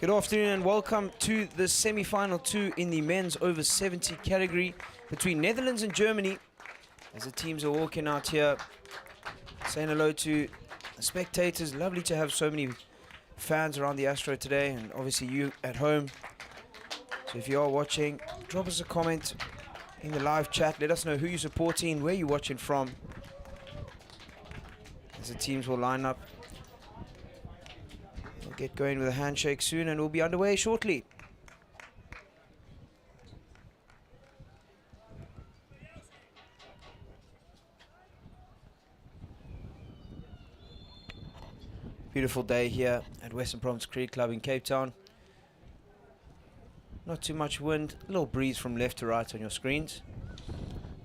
Good afternoon and welcome to the semi-final 2 in the men's over 70 category between Netherlands and Germany. As the teams are walking out here, saying hello to the spectators. Lovely to have so many fans around the Astro today, and obviously you at home. So if you are watching, drop us a comment in the live chat. Let us know who you're supporting, where you're watching from, as the teams will line up. We'll get going with a handshake soon and we'll be underway shortly. Beautiful day here at Western Province Cricket Club in Cape Town. Not too much wind, a little breeze from left to right on your screens.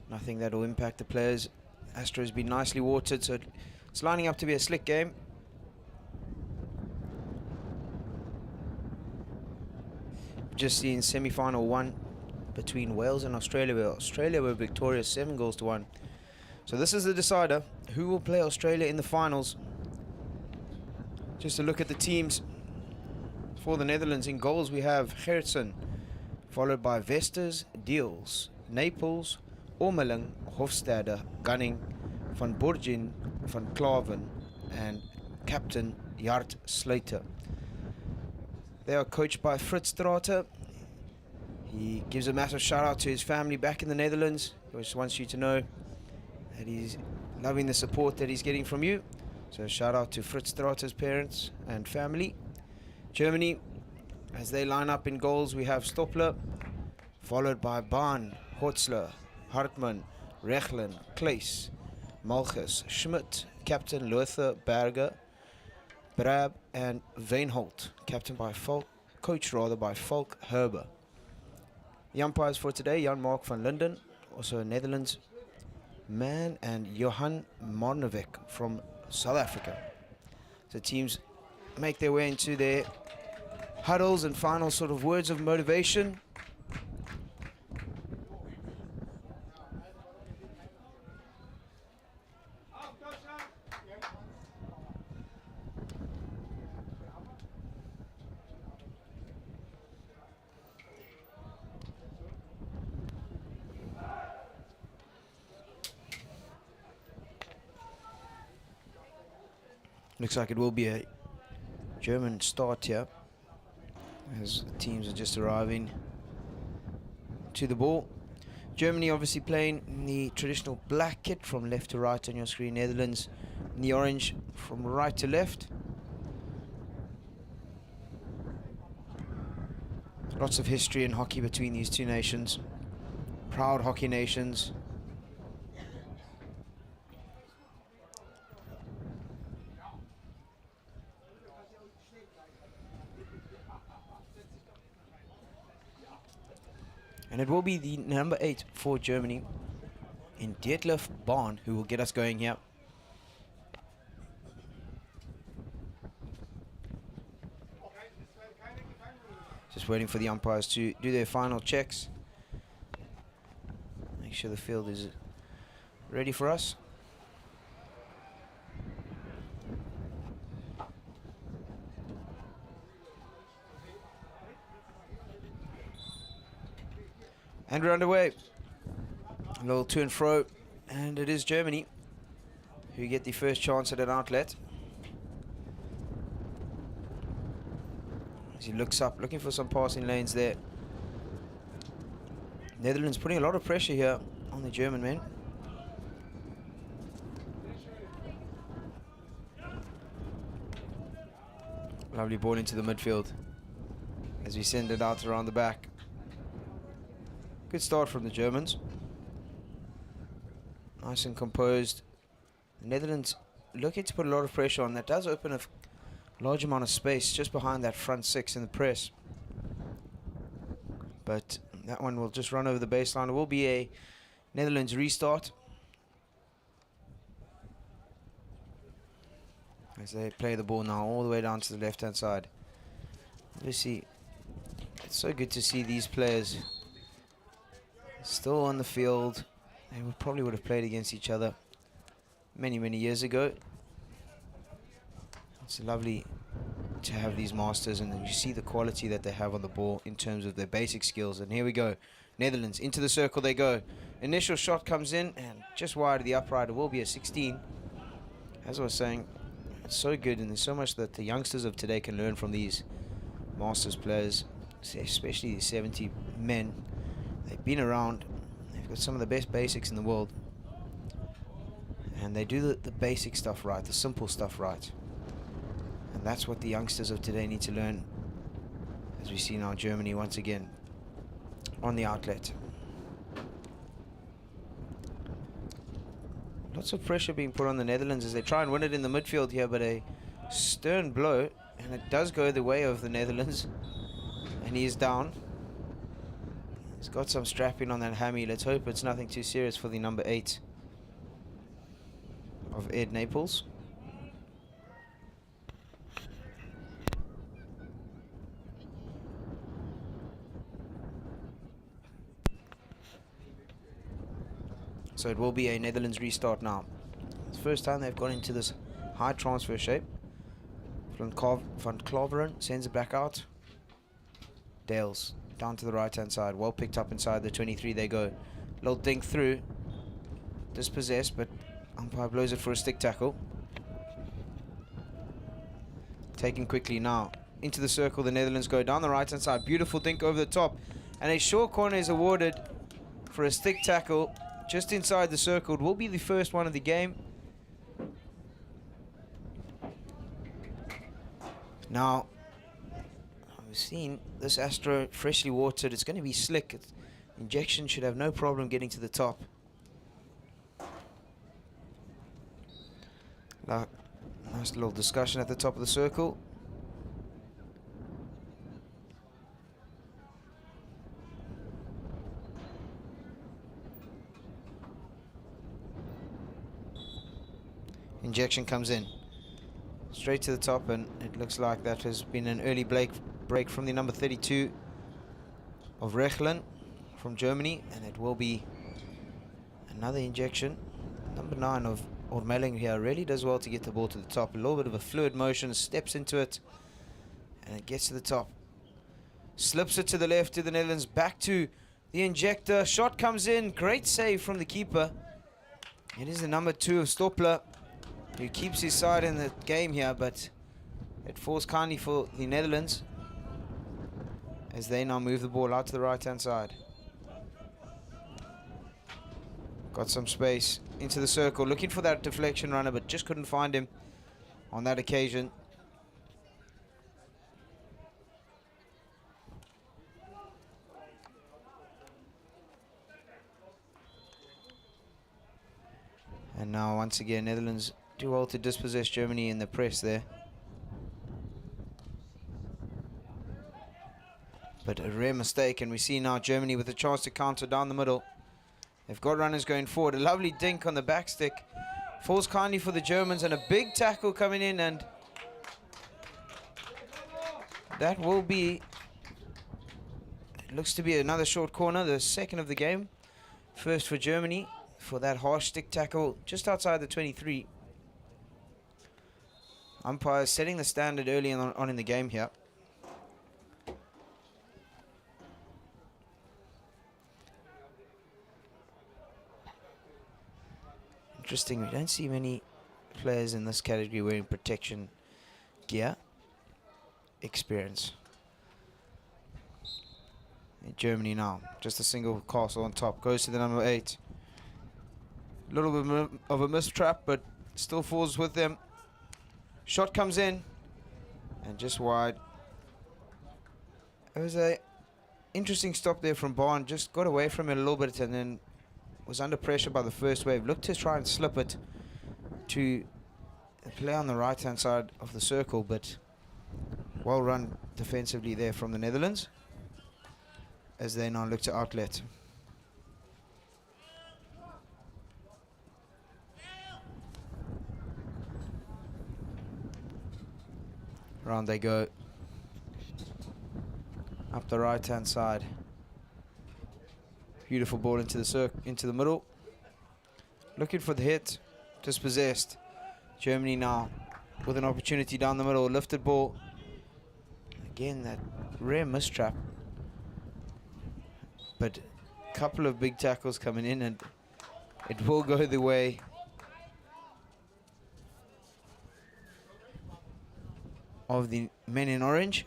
Nothing that will impact the players. Astro has been nicely watered, so it's lining up to be a slick game. Just seen semi-final 1 between Wales and Australia, where Australia were victorious 7 goals to 1. So this is the decider. Who will play Australia in the finals? Just a look at the teams for the Netherlands. In goals we have Gerritsen, followed by Westers, Deals, Naples, Ormeling, Hofstadter, Gunning, Van Borgin, Van Klaven, and captain Jart Slater. They are coached by Frits Strater. He gives a massive shout out to his family back in the Netherlands. He just wants you to know that he's loving the support that he's getting from you. So shout out to Frits Strater's parents and family. Germany, as they line up in goals, we have Stoppler, followed by Bahn, Hotzler, Hartmann, Rechlen, Klees, Malchus, Schmidt, captain Lothar Berger, Brab, and Weinholt, captain by Falk, coach rather by Falk Herber. The umpires for today, Jan-Mark van Linden, also a Netherlands man, and Johan Marnevek from South Africa. So teams make their way into their huddles and final sort of words of motivation. Looks like it will be a German start here, as the teams are just arriving to the ball. Germany obviously playing in the traditional black kit from left to right on your screen. Netherlands in the orange from right to left. Lots of history in hockey between these two nations. Proud hockey nations. And it will be the number 8 for Germany in Detlef Bahn who will get us going here. Just waiting for the umpires to do their final checks. Make sure the field is ready for us. And we're underway. A little to and fro, and it is Germany who get the first chance at an outlet. As he looks up, looking for some passing lanes there. Netherlands putting a lot of pressure here on the German men. Lovely ball into the midfield as we send it out around the back. Good start from the Germans. Nice and composed. The Netherlands looking to put a lot of pressure on. That does open a large amount of space just behind that front 6 in the press. But that one will just run over the baseline. It will be a Netherlands restart, as they play the ball now all the way down to the left-hand side. Obviously, it's so good to see these players still on the field. They probably would have played against each other many, many years ago. It's lovely to have these masters, and you see the quality that they have on the ball in terms of their basic skills. And here we go. Netherlands into the circle they go. Initial shot comes in and just wide of the upright. It will be a 16. As I was saying, it's so good, and there's so much that the youngsters of today can learn from these masters players, especially these 70 men. They've been around. They've got some of the best basics in the world. And they do the basic stuff right, the simple stuff right. And that's what the youngsters of today need to learn, as we see now Germany once again on the outlet. Lots of pressure being put on the Netherlands as they try and win it in the midfield here, but a stern blow, and it does go the way of the Netherlands. And he is down. He's got some strapping on that hammy. Let's hope it's nothing too serious for the number 8 of Ed Naples. So it will be a Netherlands restart now. It's the first time they've gone into this high transfer shape. Van Klaveren sends it back out. Dales down to the right hand side. Well picked up inside the 23. They go. Little dink through. Dispossessed, but umpire blows it for a stick tackle. Taken quickly now. Into the circle. The Netherlands go down the right hand side. Beautiful dink over the top. And a short corner is awarded for a stick tackle just inside the circle. It will be the first one of the game. Now, I've seen this Astro freshly watered. It's going to be slick. Injection should have no problem getting to the top. Nice little discussion at the top of the circle. Injection comes in straight to the top, and it looks like that has been an early break from the number 32 of Rechlen from Germany, and it will be another injection. Number 9 of Ormeling here really does well to get the ball to the top. A little bit of a fluid motion, steps into it, and it gets to the top. Slips it to the left to the Netherlands, back to the injector. Shot comes in, great save from the keeper. It is the number 2 of Stoppler, who keeps his side in the game here, but it falls kindly for the Netherlands as they now move the ball out to the right hand side. Got some space into the circle, looking for that deflection runner, but just couldn't find him on that occasion. And now once again Netherlands do well to dispossess Germany in the press there. But a rare mistake, and we see now Germany with a chance to counter down the middle. They've got runners going forward. A lovely dink on the back stick. Falls kindly for the Germans, and a big tackle coming in, and that will be, it looks to be another short corner, the second of the game. First for Germany for that harsh stick tackle just outside the 23. Umpires setting the standard early on in the game here. Interesting, we don't see many players in this category wearing protection gear. Experience. In Germany now, just a single castle on top. Goes to the number 8. A little bit of a mistrap, but still falls with them. Shot comes in, and just wide. It was a interesting stop there from Barn. Just got away from it a little bit, and then was under pressure by the first wave. Looked to try and slip it to play on the right hand side of the circle, but well run defensively there from the Netherlands as they now look to outlet. Round they go up the right hand side. Beautiful ball into the middle. Looking for the hit. Dispossessed. Germany now with an opportunity down the middle. Lifted ball. Again, that rare mistrap. But a couple of big tackles coming in, and it will go the way of the men in orange.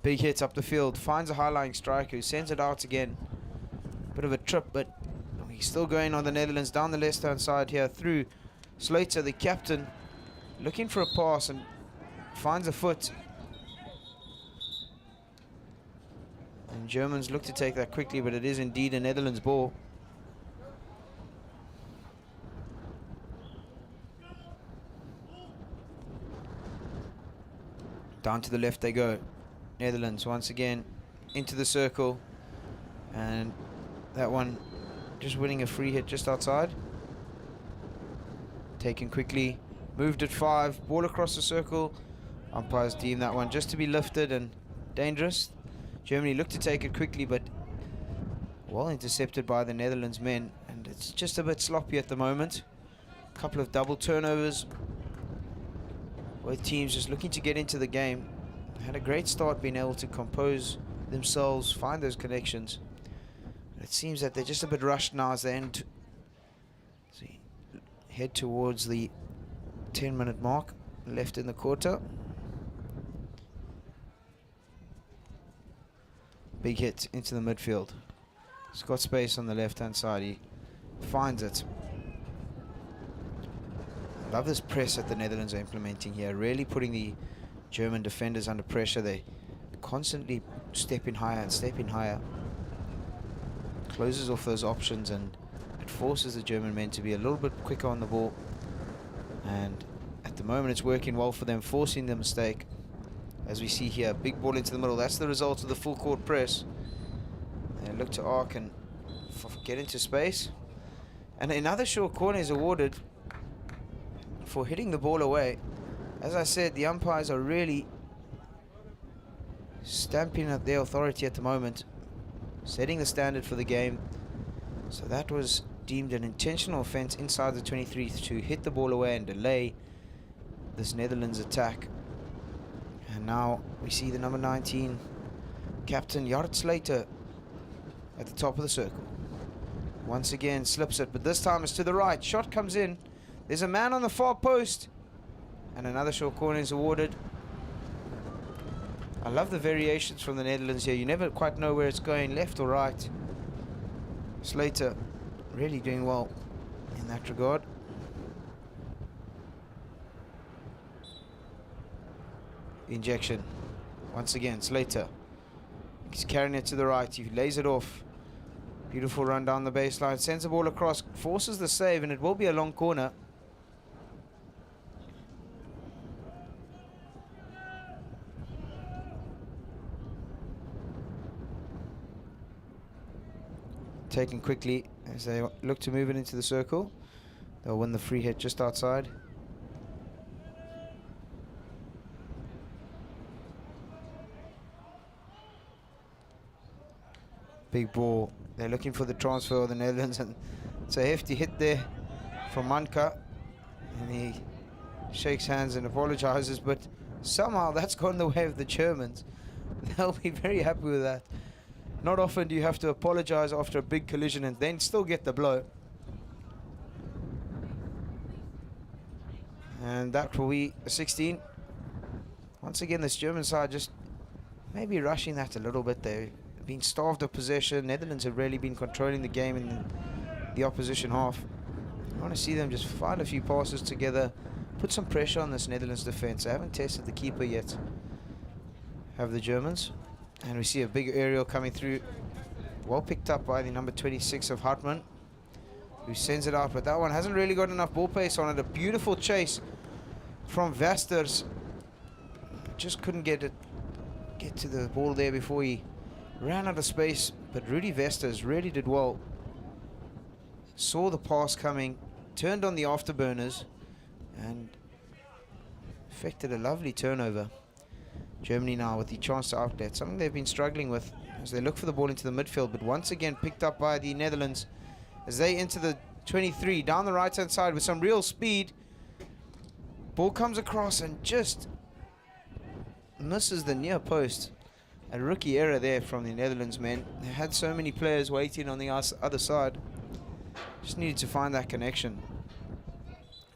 Big hits up the field, finds a high-lying striker who sends it out again. Bit of a trip, but he's still going on the Netherlands down the left-hand side here through Slater, the captain, looking for a pass and finds a foot. And Germans look to take that quickly, but it is indeed a Netherlands ball. Down to the left they go. Netherlands once again into the circle, and that one just winning a free hit just outside. Taken quickly, moved at 5, ball across the circle. Umpires deem that one just to be lifted and dangerous. Germany looked to take it quickly, but well intercepted by the Netherlands men, and it's just a bit sloppy at the moment. A couple of double turnovers. Both teams just looking to get into the game. Had a great start being able to compose themselves, find those connections. It seems that they're just a bit rushed now as they head towards the 10-minute mark left in the quarter. Big hit into the midfield. He's got space on the left-hand side. He finds it. I love this press that the Netherlands are implementing here, really putting the German defenders under pressure. They constantly stepping higher and stepping higher. Closes off those options, and it forces the German men to be a little bit quicker on the ball. And at the moment it's working well for them, forcing the mistake. As we see here, big ball into the middle. That's the result of the full court press. They look to arc and get into space. And another short corner is awarded for hitting the ball away. As I said, the umpires are really stamping up their authority at the moment, setting the standard for the game. So that was deemed an intentional offense inside the 23 to hit the ball away and delay this Netherlands attack. And now we see the number 19 captain Jart Slater at the top of the circle. Once again slips it, but this time it's to the right. Shot comes in. There's a man on the far post, and another short corner is awarded. I love the variations from the Netherlands here. You never quite know where it's going, left or right. Slater really doing well in that regard. Injection. Once again, Slater. He's carrying it to the right. He lays it off. Beautiful run down the baseline. Sends the ball across. Forces the save, and it will be a long corner. Taken quickly as they look to move it into the circle. They'll win the free hit just outside. Big ball. They're looking for the transfer of the Netherlands, and it's a hefty hit there from Manka. And he shakes hands and apologizes, but somehow that's gone the way of the Germans. They'll be very happy with that. Not often do you have to apologize after a big collision and then still get the blow. And that will be a 16. Once again, this German side just maybe rushing that a little bit. They've been starved of possession. Netherlands have really been controlling the game in the opposition half. I want to see them just find a few passes together, put some pressure on this Netherlands defense. They haven't tested the keeper yet, have the Germans. And we see a big aerial coming through. Well picked up by the number 26 of Hartmann, who sends it out, but that one hasn't really got enough ball pace on it. A beautiful chase from Vesters. Just couldn't get to the ball there before he ran out of space. But Rudy Vesters really did well. Saw the pass coming, turned on the afterburners, and effected a lovely turnover. Germany now with the chance to outlet, something they've been struggling with as they look for the ball into the midfield, but once again picked up by the Netherlands as they enter the 23 down the right hand side with some real speed. Ball comes across and just misses the near post. A rookie error there from the Netherlands men. They had so many players waiting on the other side. Just needed to find that connection.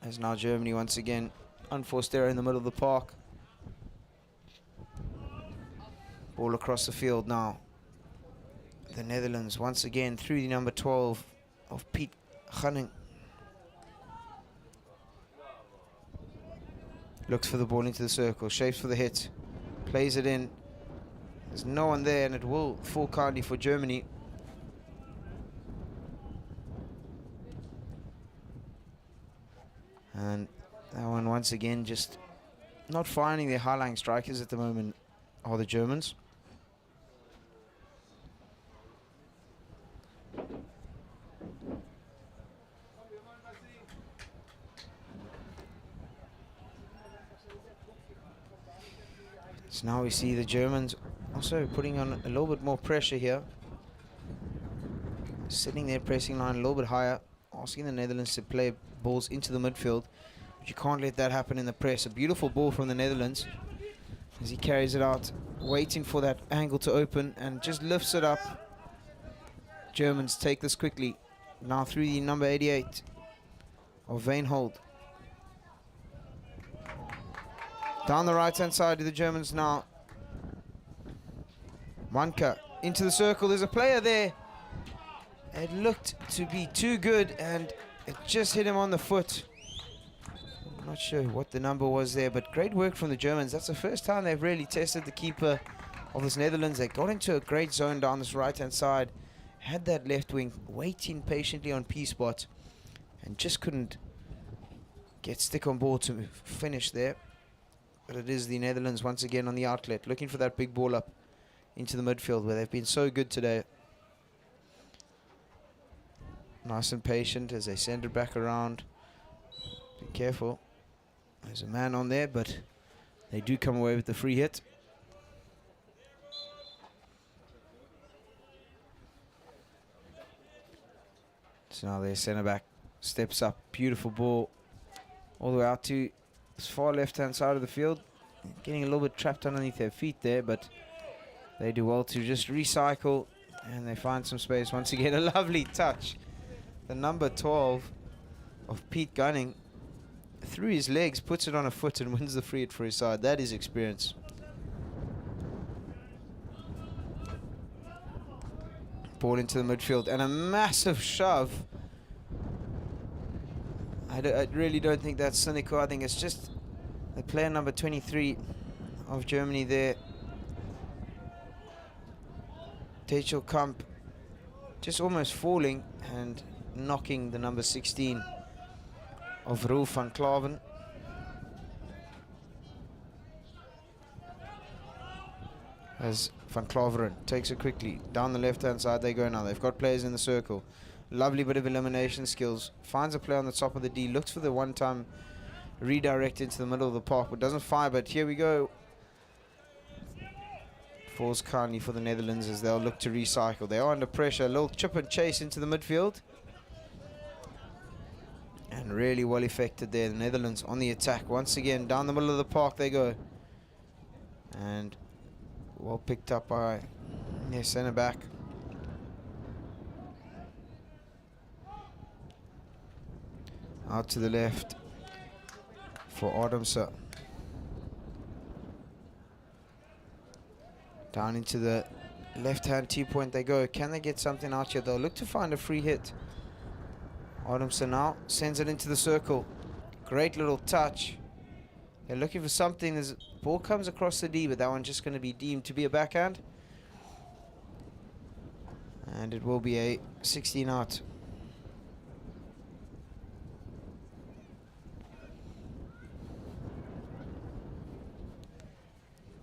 As now Germany once again, unforced error in the middle of the park. Ball across the field now. The Netherlands once again through the number 12 of Piet Gunning. Looks for the ball into the circle, shapes for the hit, plays it in. There's no one there and it will fall kindly for Germany. And that one once again just not finding their high-lying strikers at the moment are the Germans. So now we see the Germans also putting on a little bit more pressure here. Sitting their pressing line a little bit higher, asking the Netherlands to play balls into the midfield. But you can't let that happen in the press. A beautiful ball from the Netherlands as he carries it out, waiting for that angle to open and just lifts it up. Germans take this quickly. Now through the number 88 of Veenhold. Down the right-hand side to the Germans now. Manka into the circle. There's a player there. It looked to be too good and it just hit him on the foot. I'm not sure what the number was there, but great work from the Germans. That's the first time they've really tested the keeper of this Netherlands. They got into a great zone down this right-hand side. Had that left wing waiting patiently on P-spot and just couldn't get stick on ball to finish there. But it is the Netherlands once again on the outlet, looking for that big ball up into the midfield where they've been so good today. Nice and patient as they send it back around. Be careful. There's a man on there, but they do come away with the free hit. So now their centre back steps up. Beautiful ball all the way out to this far left-hand side of the field. Getting a little bit trapped underneath their feet there, but they do well to just recycle and they find some space. Once again, a lovely touch. The number 12 of Piet Gunning through his legs, puts it on a foot and wins the free hit for his side. That is experience. Ball into the midfield and a massive shove. I really don't think that's cynical. I think it's just the player number 23 of Germany there, Techel Kamp, just almost falling and knocking the number 16 of Roel van Klaven. As Van Klaveren takes it quickly down the left-hand side they go now. They've got players in the circle. Lovely bit of elimination skills. Finds a player on the top of the D. Looks for the one-time redirect into the middle of the park, but doesn't fire. But here we go. Falls kindly for the Netherlands as they'll look to recycle. They are under pressure. A little chip and chase into the midfield. And really well effected there. The Netherlands on the attack. Once again, down the middle of the park they go. And well picked up by their centre back. Out to the left for Adamse. Down into the left-hand T-point they go. Can they get something out here? They'll look to find a free hit. Adamse now sends it into the circle. Great little touch. They're looking for something. The ball comes across the D, but that one's just going to be deemed to be a backhand. And it will be a 16 out.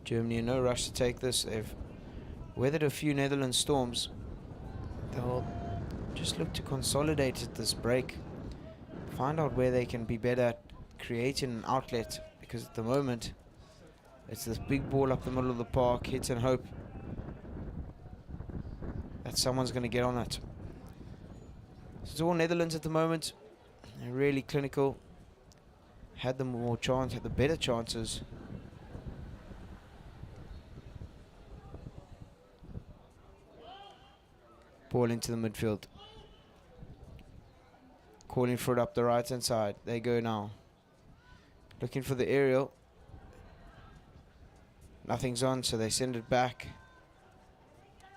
Germany in no rush to take this. They've weathered a few Netherlands storms. They'll just look to consolidate at this break. Find out where they can be better at creating an outlet, because at the moment it's this big ball up the middle of the park, hit and hope that someone's going to get on it. It's all Netherlands at the moment. They're really clinical. had the more chance, had the better chances. Ball into the midfield. Calling for it up the right hand side. They go now. Looking for the aerial. Nothing's on, so they send it back.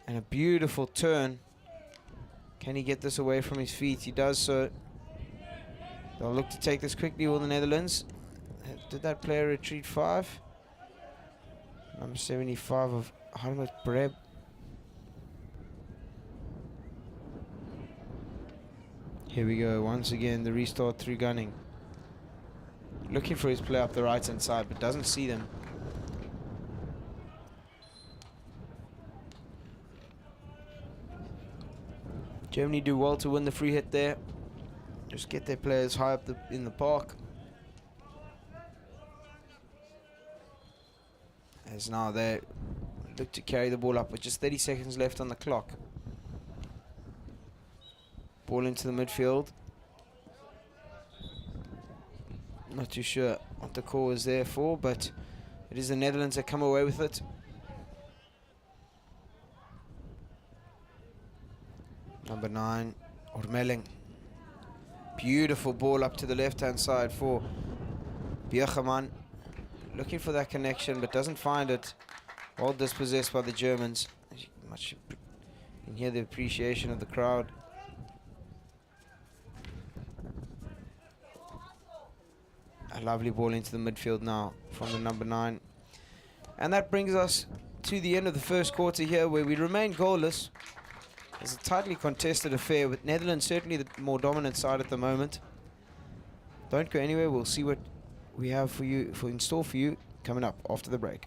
And a beautiful turn. Can he get this away from his feet? He does so. They'll look to take this quickly, will the Netherlands. Did that player retreat 5? Number 75 of Harmut Breb. Here we go, once again, the restart through gunning. Looking for his play up the right hand side, but doesn't see them. Germany do well to win the free hit there. Just get their players high up in the park. As now they look to carry the ball up with just 30 seconds left on the clock. Ball into the midfield. Not too sure what the call is there for, but it is the Netherlands that come away with it. Number 9, Ormeling. Beautiful ball up to the left-hand side for Biergeman. Looking for that connection, but doesn't find it. Well dispossessed by the Germans. You can hear the appreciation of the crowd. A lovely ball into the midfield now from the number 9. And that brings us to the end of the first quarter here, where we remain goalless. It's a tightly contested affair, with Netherlands certainly the more dominant side at the moment. Don't go anywhere. We'll see what we have for you, in store for you, coming up after the break.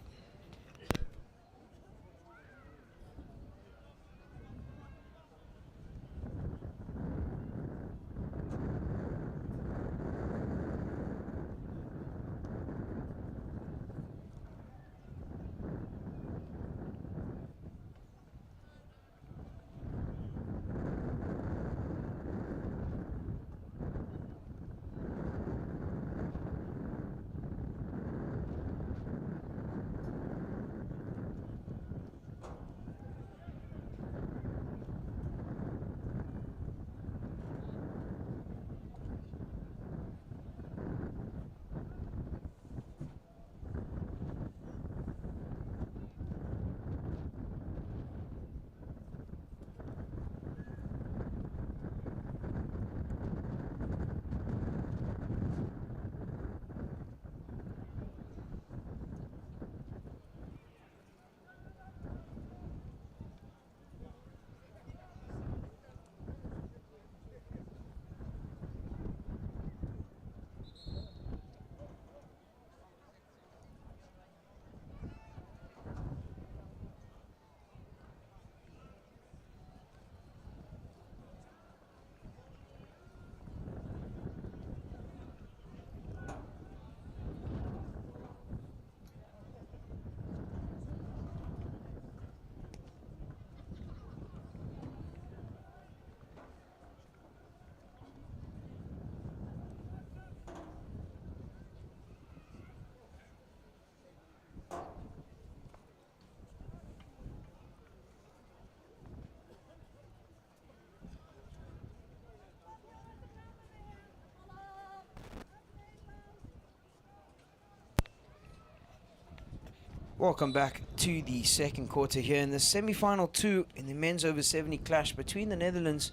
Welcome back to the second quarter here in the semi-final 2 in the men's over 70 clash between the Netherlands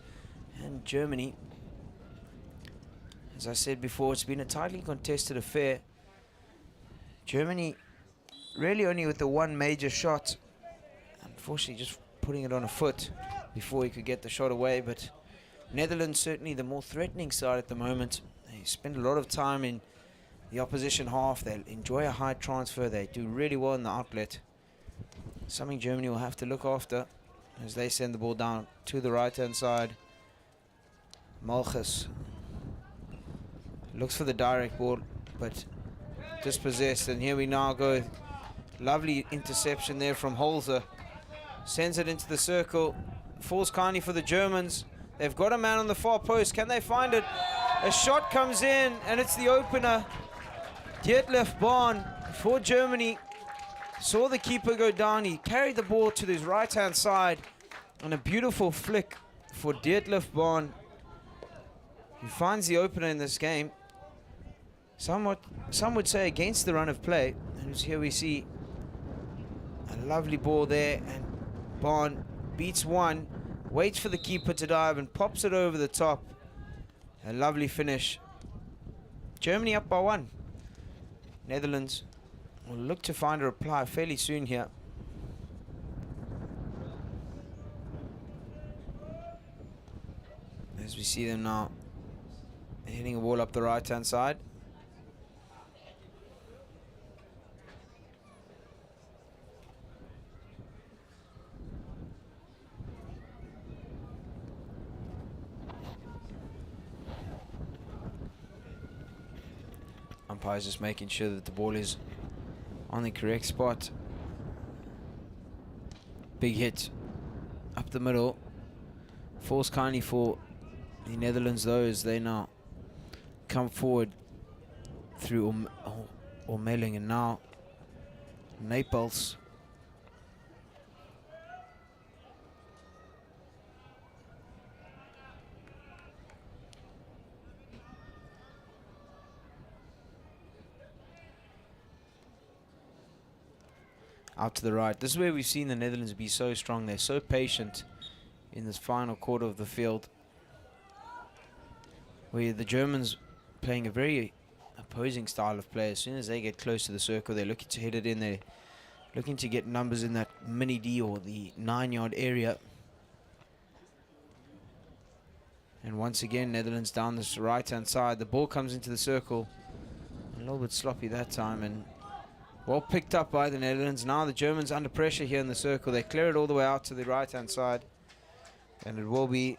and Germany. As I said before, it's been a tightly contested affair. Germany really only with the one major shot, unfortunately just putting it on a foot before he could get the shot away, but Netherlands certainly the more threatening side at the moment. They spend a lot of time in the opposition half. They'll enjoy a high transfer. They do really well in the outlet. Something Germany will have to look after as they send the ball down to the right-hand side. Malchus looks for the direct ball, but dispossessed. And here we now go. Lovely interception there from Holzer. Sends it into the circle. Falls kindly for the Germans. They've got a man on the far post. Can they find it? A shot comes in, and it's the opener. Dietlef Bahn for Germany saw the keeper go down. He carried the ball to his right-hand side, and a beautiful flick for Dietlef Bahn, who finds the opener in this game. Some would say against the run of play. And here we see a lovely ball there, and Bahn beats one, waits for the keeper to dive and pops it over the top. A lovely finish. Germany up by 1. Netherlands will look to find a reply fairly soon here. As we see them now hitting a ball up the right-hand side. Umpire's just making sure that the ball is on the correct spot. Big hit up the middle. Falls kindly for the Netherlands though, as they now come forward through Ormeling, and now Naples. Out to the right. This is where we've seen the Netherlands be so strong. They're so patient in this final quarter of the field, where the Germans playing a very opposing style of play. As soon as they get close to the circle, they're looking to hit it in there, looking to get numbers in that mini D or the 9-yard area. And once again, Netherlands down this right-hand side. The ball comes into the circle. A little bit sloppy that time, and well picked up by the Netherlands. Now the Germans under pressure here in the circle. They clear it all the way out to the right-hand side, and it will be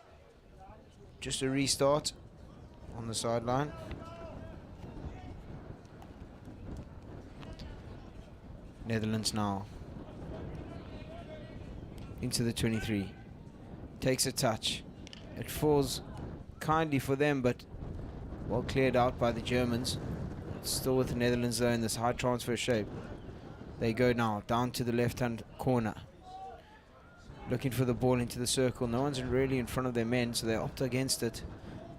just a restart on the sideline. Netherlands now into the 23. Takes a touch. It falls kindly for them, but well cleared out by the Germans. Still with the Netherlands though in this high transfer shape. They go now down to the left-hand corner, looking for the ball into the circle. No one's really in front of their men, so they opt against it.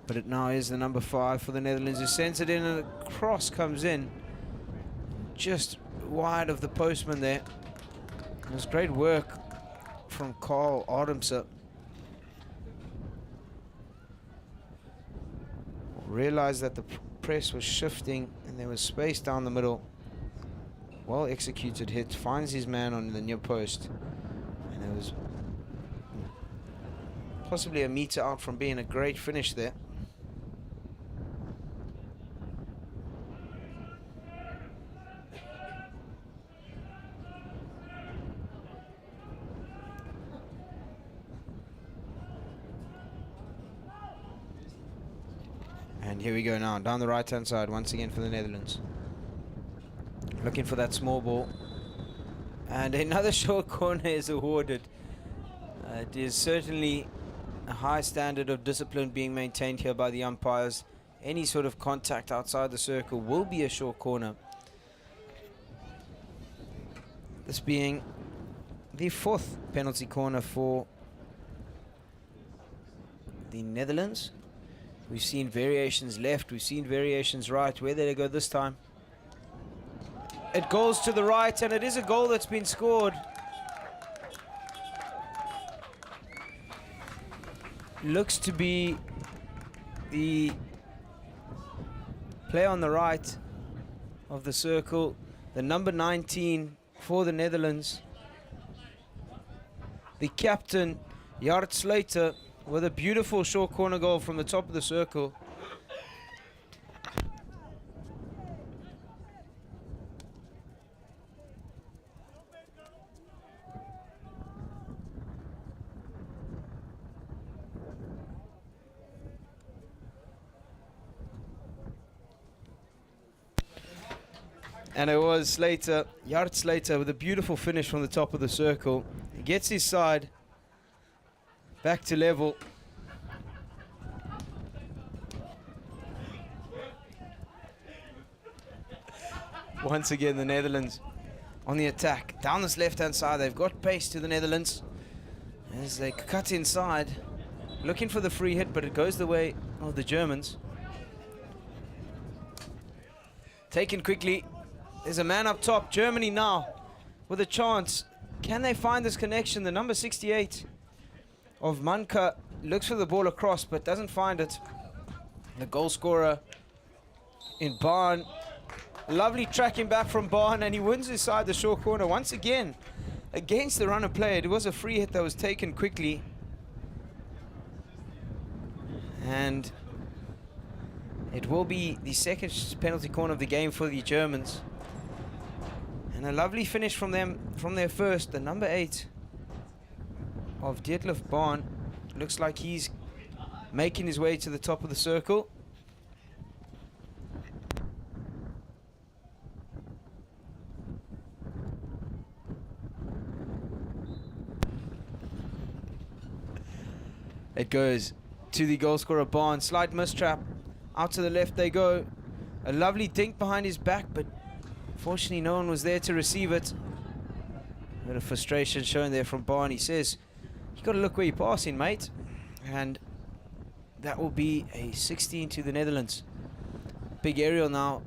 But it now is the number 5 for the Netherlands who sends it in, and a cross comes in just wide of the postman there. It was great work from Carl Adamse. Realized that the press was shifting and there was space down the middle. Well executed hit, finds his man on the near post, and it was possibly a meter out from being a great finish there. And here we go now, down the right-hand side once again for the Netherlands. Looking for that small ball. And another short corner is awarded. It is certainly a high standard of discipline being maintained here by the umpires. Any sort of contact outside the circle will be a short corner. This being the 4th penalty corner for the Netherlands. We've seen variations left, we've seen variations right. Where did it go this time? It goes to the right, and it is a goal that's been scored. Looks to be the play on the right of the circle. The number 19 for the Netherlands. The captain, Jart Slater, with a beautiful short corner goal from the top of the circle. And it was Slater, Jart Slater, with a beautiful finish from the top of the circle. He gets his side back to level. Once again, the Netherlands on the attack. Down this left-hand side, they've got pace to the Netherlands. As they cut inside, looking for the free hit, but it goes the way of the Germans. Taken quickly. There's a man up top. Germany now with a chance. Can they find this connection? The number 68 of Manka looks for the ball across, but doesn't find it. The goal scorer in Barn. Lovely tracking back from Barn, and he wins inside the short corner once again against the runner play. It was a free hit that was taken quickly. And it will be the second penalty corner of the game for the Germans. And a lovely finish from them, from their first, the number 8 of Detlef Barn. Looks like he's making his way to the top of the circle. It goes to the goal scorer Barn. Slight mistrap. Out to the left they go. A lovely dink behind his back, but fortunately no one was there to receive it. A bit of frustration shown there from Barn. He says, you got to look where you're passing, mate. And that will be a 16 to the Netherlands. Big aerial now.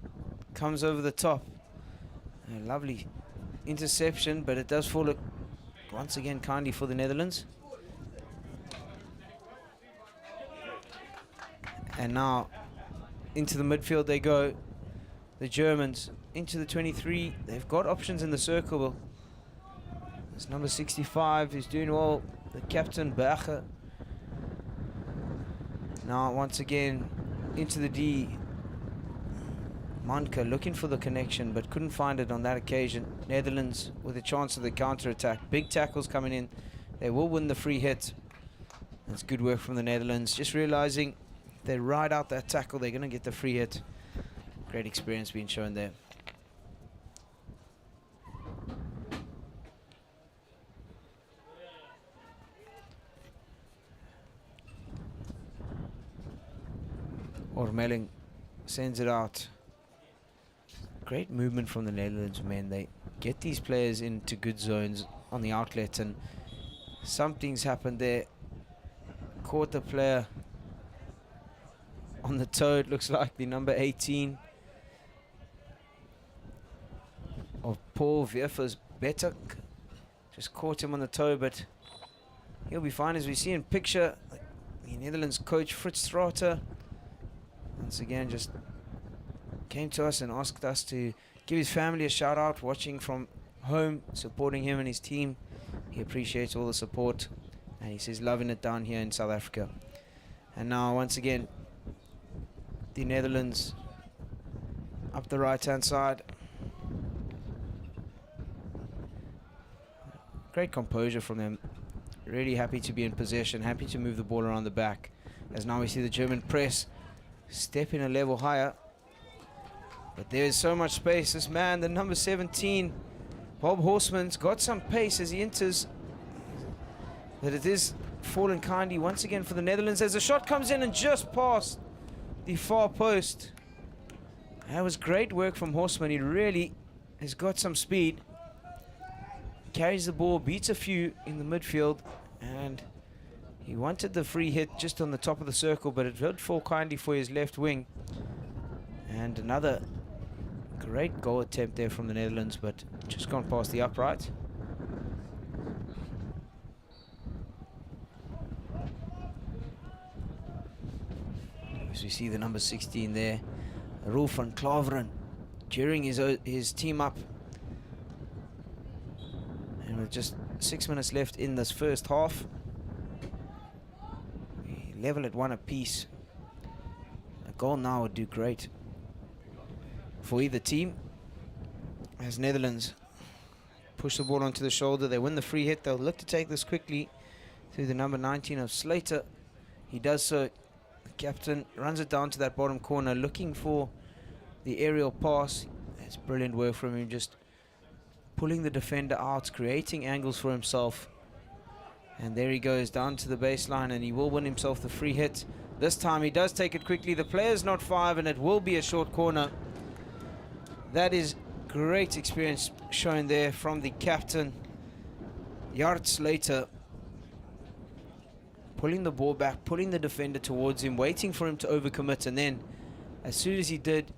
Comes over the top. A lovely interception, but it does fall once again kindly for the Netherlands. And now into the midfield they go. The Germans into the 23. They've got options in the circle. It's number 65 who's doing well. The captain, Berger. Now once again into the D. Manka looking for the connection but couldn't find it on that occasion. Netherlands with a chance of the counter-attack. Big tackles coming in. They will win the free hit. That's good work from the Netherlands. Just realizing they ride out that tackle, they're going to get the free hit. Great experience being shown there. Ormeling sends it out. Great movement from the Netherlands, man. They get these players into good zones on the outlet, and something's happened there. Caught the player on the toe, it looks like the number 18 of Paul Verfers Betuk. Just caught him on the toe, but he'll be fine. As we see in picture, the Netherlands coach Fritz Strater once again just came to us and asked us to give his family a shout out, watching from home, supporting him and his team. He appreciates all the support, and he says loving it down here in South Africa. And now once again the Netherlands up the right hand side. Great composure from them. Really happy to be in possession, happy to move the ball around the back. As now we see the German press stepping a level higher. But there is so much space. This man, the number 17, Bob Horseman's got some pace as he enters. But it is fallen kindly once again for the Netherlands as the shot comes in and just past the far post. That was great work from Horseman. He really has got some speed. Carries the ball, beats a few in the midfield, and he wanted the free hit just on the top of the circle, but it did fall kindly for his left wing. And another great goal attempt there from the Netherlands, but just gone past the upright. As we see the number 16 there, Rolf van Klaveren, cheering his team up. And with just 6 minutes left in this first half, we level at 1 apiece. A goal now would do great for either team. As Netherlands push the ball onto the shoulder, they win the free hit. They'll look to take this quickly through the number 19 of Slater. He does so. The captain runs it down to that bottom corner, looking for the aerial pass. That's brilliant work from him, just pulling the defender out, creating angles for himself. And there he goes down to the baseline, and he will win himself the free hit. This time he does take it quickly. The player's not 5, and it will be a short corner. That is great experience shown there from the captain, Jart Slater. Pulling the ball back, pulling the defender towards him, waiting for him to overcommit, and then as soon as he did,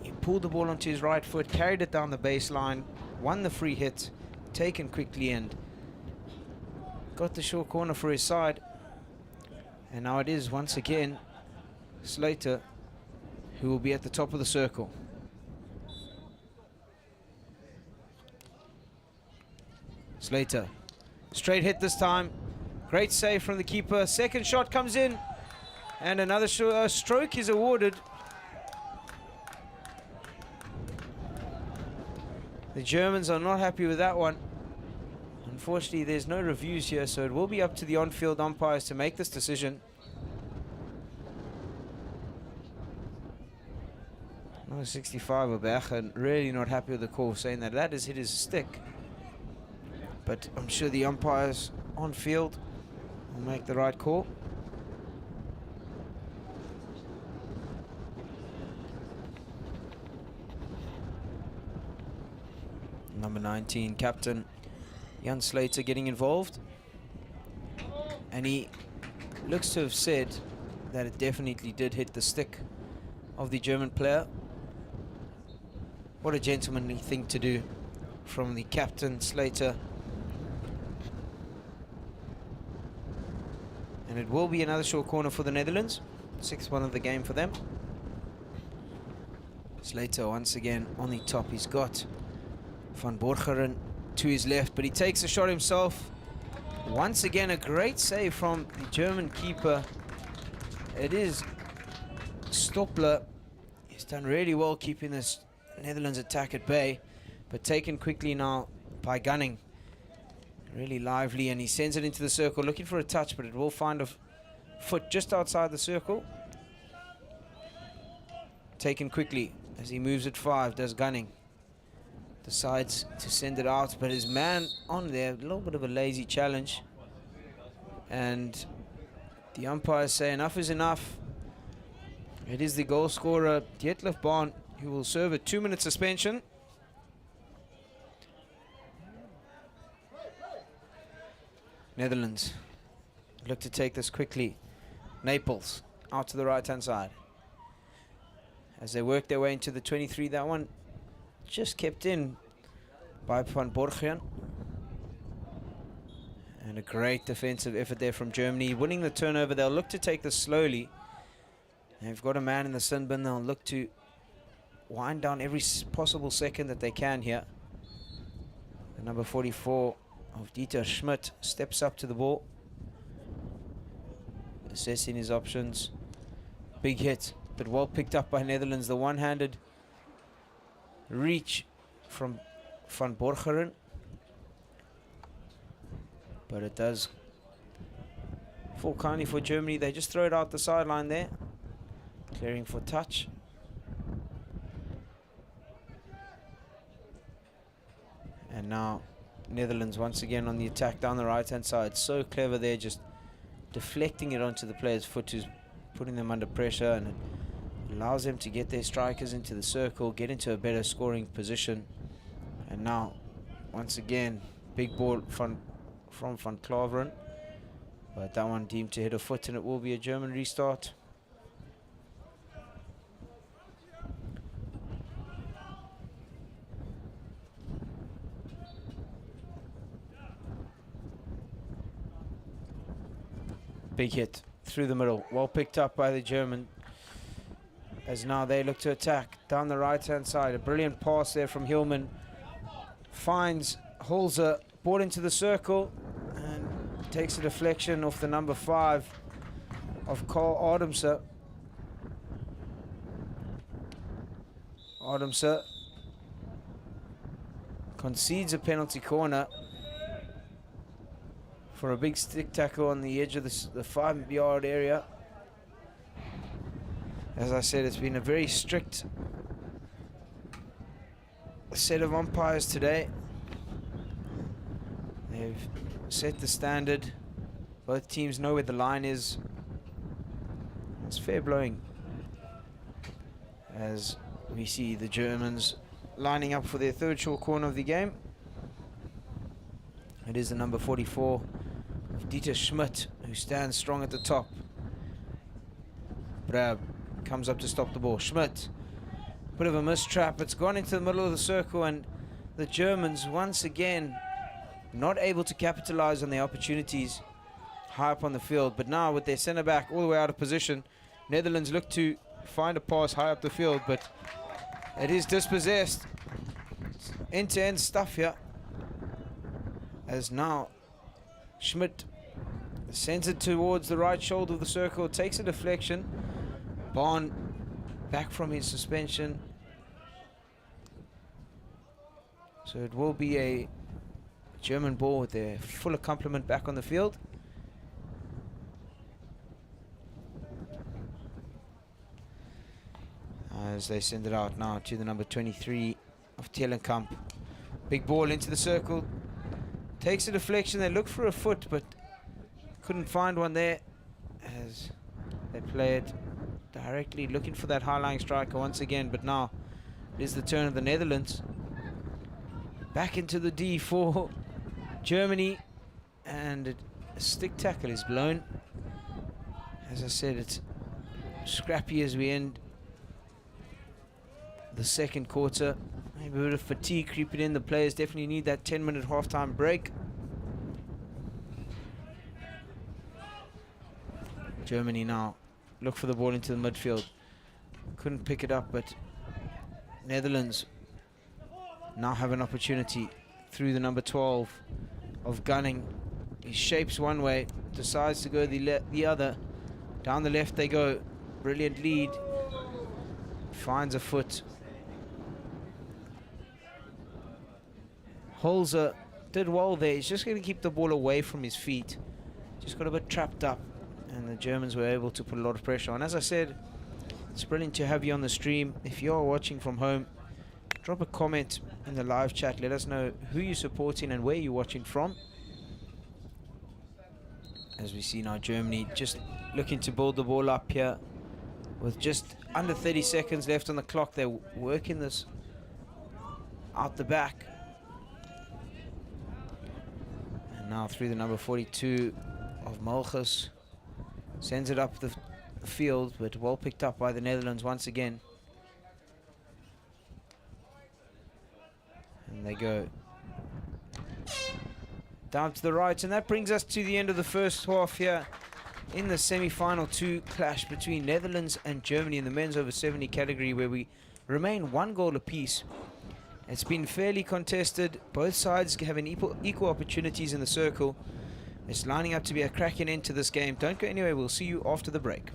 he pulled the ball onto his right foot, carried it down the baseline, won the free hit, taken quickly, and got the short corner for his side. And now it is once again Slater who will be at the top of the circle. Slater, straight hit this time. Great save from the keeper. Second shot comes in, and another stroke is awarded. The Germans are not happy with that one. Unfortunately, there's no reviews here, so it will be up to the on-field umpires to make this decision. Number 65, Obergen, really not happy with the call, saying that that has hit his stick. But I'm sure the umpires on field will make the right call. Number 19, captain Jan Slater getting involved. And he looks to have said that it definitely did hit the stick of the German player. What a gentlemanly thing to do from the captain, Slater. And it will be another short corner for the Netherlands. 6-1 of the game for them. Slater once again on the top. He's got Van Borgeren to his left, but he takes a shot himself. Once again, a great save from the German keeper. It is Stoppler. He's done really well keeping this Netherlands attack at bay, but taken quickly now by Gunning. Really lively, and he sends it into the circle, looking for a touch, but it will find a foot just outside the circle. Taken quickly as he moves at 5, does Gunning. Decides to send it out, but his man on there, a little bit of a lazy challenge. And the umpires say enough is enough. It is the goal scorer, Dietlef Bahn, who will serve a 2-minute suspension. Netherlands look to take this quickly. Naples out to the right-hand side. As they work their way into the 23, that one just kept in by Van Borgeren. And a great defensive effort there from Germany. Winning the turnover, they'll look to take this slowly. They've got a man in the sin bin. They'll look to wind down every possible second that they can here. The number 44 of Dieter Schmidt steps up to the ball, assessing his options. Big hit, but well picked up by Netherlands. The one-handed reach from Van Borgeren, but it does fall kindly for Germany. They just throw it out the sideline there, clearing for touch. And now Netherlands once again on the attack down the right-hand side. So clever there, just deflecting it onto the player's foot, who's putting them under pressure, and it allows them to get their strikers into the circle, get into a better scoring position. And now, once again, big ball from Van Klaveren, but that one deemed to hit a foot, and it will be a German restart. Big hit through the middle, well picked up by the German, as now they look to attack down the right-hand side. A brilliant pass there from Hillman. Finds Holzer, brought into the circle, and takes a deflection off the number 5 of Carl Adamse. Adamse concedes a penalty corner for a big stick tackle on the edge of the 5-yard area. As I said, it's been a very strict set of umpires today. They've set the standard. Both teams know where the line is. It's fair blowing, as we see the Germans lining up for their third short corner of the game. It is the number 44 of Dieter Schmidt, who stands strong at the top. Brab comes up to stop the ball. Schmidt, bit of a mistrap. It's gone into the middle of the circle, and the Germans once again not able to capitalize on their opportunities high up on the field. But now with their centre back all the way out of position, Netherlands look to find a pass high up the field, but it is dispossessed. End-to-end stuff here, as now Schmidt sends it towards the right shoulder of the circle, takes a deflection. Barn back from his suspension, so it will be a German ball with their full complement back on the field. As they send it out now to the number 23 of Tellenkamp. Big ball into the circle. Takes a deflection. They look for a foot, but couldn't find one there, as they play it directly, looking for that high-lying striker once again. But now it is the turn of the Netherlands. Back into the D for Germany, and a stick tackle is blown. As I said, it's scrappy as we end the second quarter. Maybe a bit of fatigue creeping in. The players definitely need that 10-minute halftime break. Germany now look for the ball into the midfield. Couldn't pick it up, but Netherlands now have an opportunity through the number 12 of Gunning. He shapes one way, decides to go the other. Down the left they go. Brilliant lead. Finds a foot. Holzer did well there. He's just going to keep the ball away from his feet. Just got a bit trapped up, and the Germans were able to put a lot of pressure on. As I said, it's brilliant to have you on the stream. If you are watching from home, drop a comment in the live chat. Let us know who you're supporting and where you're watching from. As we see now Germany just looking to build the ball up here. With just under 30 seconds left on the clock, they're working this out the back. And now through the number 42 of Mulchus. Sends it up the field, but well picked up by the Netherlands once again. And they go down to the right, and that brings us to the end of the first half here in the semi-final 2 clash between Netherlands and Germany in the men's over 70 category, where we remain 1 goal apiece. It's been fairly contested, both sides having equal opportunities in the circle. It's lining up to be a cracking end to this game. Don't go anywhere, we'll see you after the break.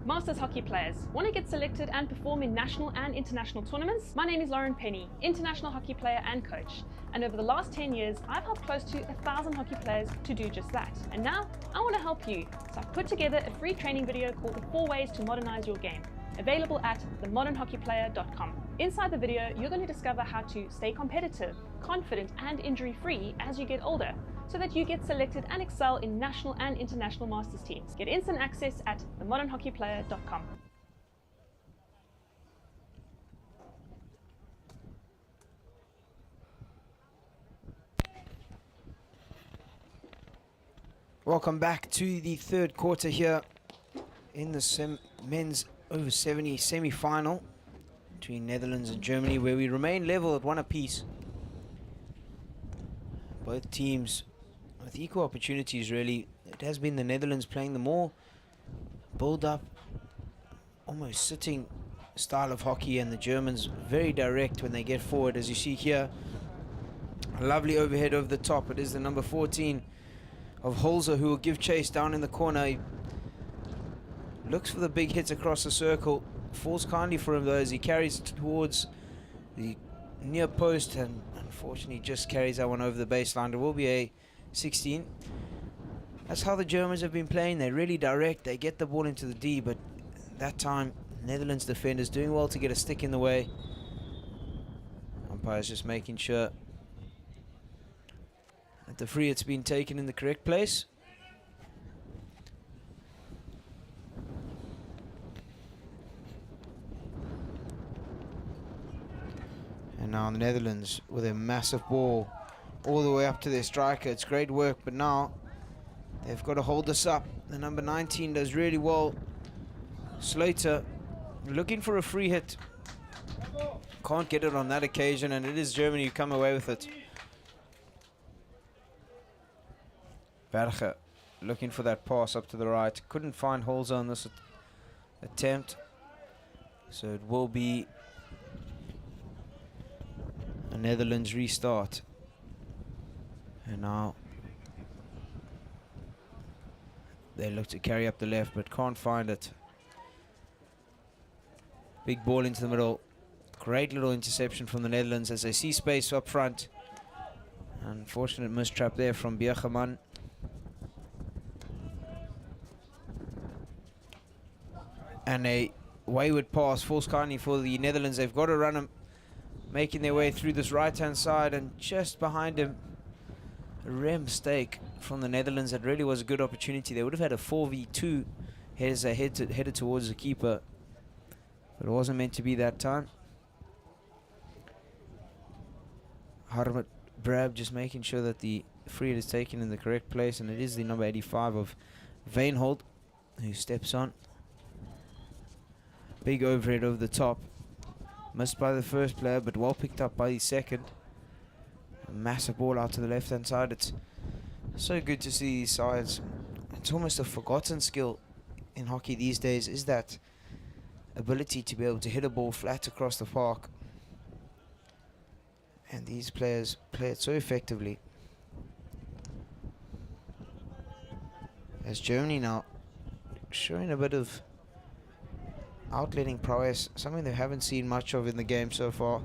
Masters hockey players, want to get selected and perform in national and international tournaments? My name is Lauren Penny, international hockey player and coach. And over the last 10 years, I've helped close to 1,000 hockey players to do just that. And now, I want to help you. So I've put together a free training video called The 4 Ways to Modernize Your Game, available at themodernhockeyplayer.com. Inside the video, you're going to discover how to stay competitive, confident and injury-free as you get older, so that you get selected and excel in national and international masters teams. Get instant access at themodernhockeyplayer.com. Welcome back to the third quarter here in the men's over 70 semi-final between Netherlands and Germany, where we remain level at 1 apiece. Both teams with equal opportunities, really. It has been the Netherlands playing the more build-up, almost sitting style of hockey, and the Germans very direct when they get forward, as you see here. A lovely overhead over the top. It is the number 14 of Holzer who will give chase down in the corner. He looks for the big hits across the circle. Falls kindly for him though as he carries it towards the near post, and unfortunately just carries that one over the baseline. It will be a 16. That's how the Germans have been playing. They're really direct. They get the ball into the D, but that time Netherlands defenders doing well to get a stick in the way. Umpire's just making sure that the free hit's been taken in the correct place. And now the Netherlands with a massive ball all the way up to their striker. It's great work, but now they've got to hold this up. The number 19 does really well. Slater looking for a free hit. Can't get it on that occasion, and it is Germany who come away with it. Berger looking for that pass up to the right. Couldn't find Holzer on this attempt. So it will be a Netherlands restart. And now they look to carry up the left, but can't find it. Big ball into the middle. Great little interception from the Netherlands as they see space up front. Unfortunate mistrap there from Biergeman. And a wayward pass falls kindly for the Netherlands. They've got to run him, making their way through this right-hand side, and just behind him, a rare mistake from the Netherlands. That really was a good opportunity. They would have had a 4v2 as they headed towards the keeper, but it wasn't meant to be that time. Harmet Brab just making sure that the free hit is taken in the correct place, and it is the number 85 of Veenholt who steps on. Big overhead over the top. Missed by the first player, but well picked up by the second. A massive ball out to the left-hand side. It's so good to see these sides. It's almost a forgotten skill in hockey these days, is that ability to be able to hit a ball flat across the park. And these players play it so effectively. As Germany now showing a bit of outletting prowess, something they haven't seen much of in the game so far.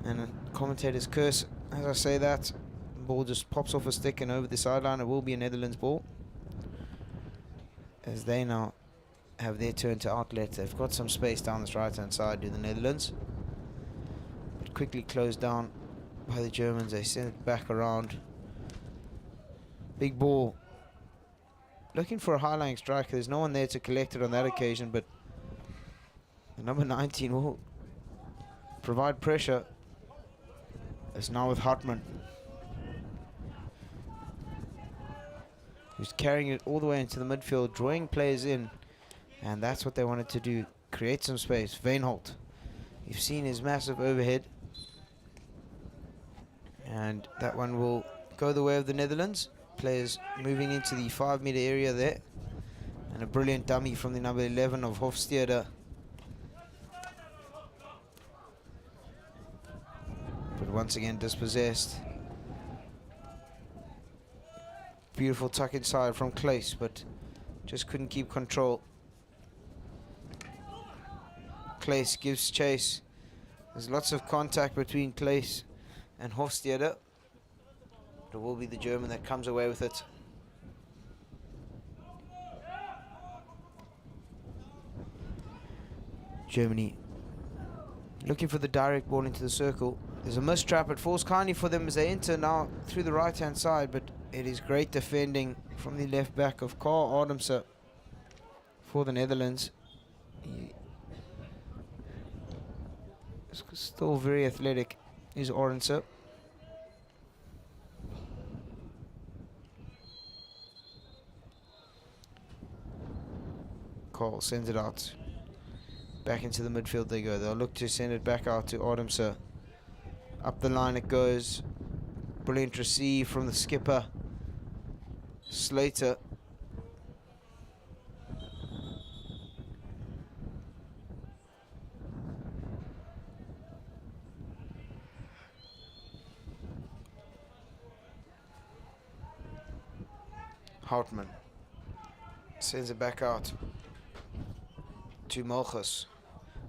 And commentators curse as I say that. The ball just pops off a stick and over the sideline. It will be a Netherlands ball, as they now have their turn to outlet. They've got some space down this right hand side to the Netherlands, but quickly closed down by the Germans. They send it back around. Big ball looking for a high-lying striker. There's no one there to collect it on that occasion, but the number 19 will provide pressure. It's now with Hartmann, who's carrying it all the way into the midfield, drawing players in, and that's what they wanted to do, create some space. Veenholt, you've seen his massive overhead, and that one will go the way of the Netherlands. Players moving into the 5-meter area there, and a brilliant dummy from the number 11 of Hofstede. But once again dispossessed. Beautiful tuck inside from Claes, but just couldn't keep control. Claes gives chase. There's lots of contact between Claes and Hofstede. It will be the German that comes away with it. Germany looking for the direct ball into the circle. There's a mistrap. It falls kindly for them as they enter now through the right-hand side, but it is great defending from the left back of Carl Adamse for the Netherlands. He is still very athletic, is Adamse. Carl sends it out. Back into the midfield they go. They'll look to send it back out to Adamse. Up the line it goes. Brilliant receive from the skipper, Slater. Houtman sends it back out to Molchus.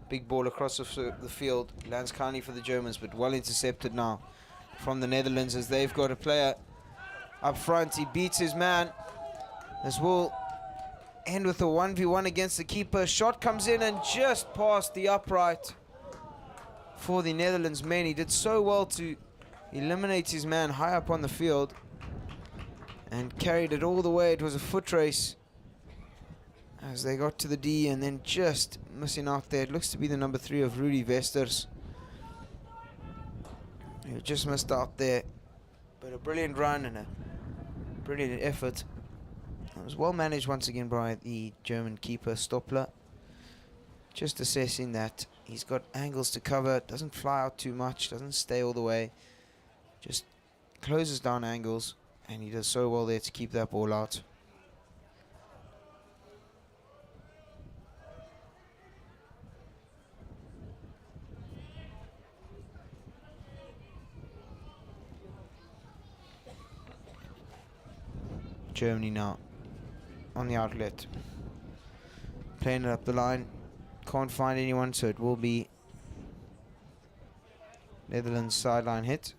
Big ball across the field. Lands kindly for the Germans, but well intercepted now from the Netherlands as they've got a player up front. He beats his man. This will end with a 1v1 against the keeper. Shot comes in and just past the upright for the Netherlands men. He did so well to eliminate his man high up on the field and carried it all the way. It was a foot race as they got to the D, and then just missing out there. It looks to be the number 3 of Rudy Vesters. He just missed out there, but a brilliant run and a brilliant effort. It was well managed once again by the German keeper Stoppler. Just assessing that he's got angles to cover, doesn't fly out too much, doesn't stay all the way, just closes down angles, and he does so well there to keep that ball out. Germany now on the outlet, playing it up the line, can't find anyone, so it will be Netherlands sideline hit.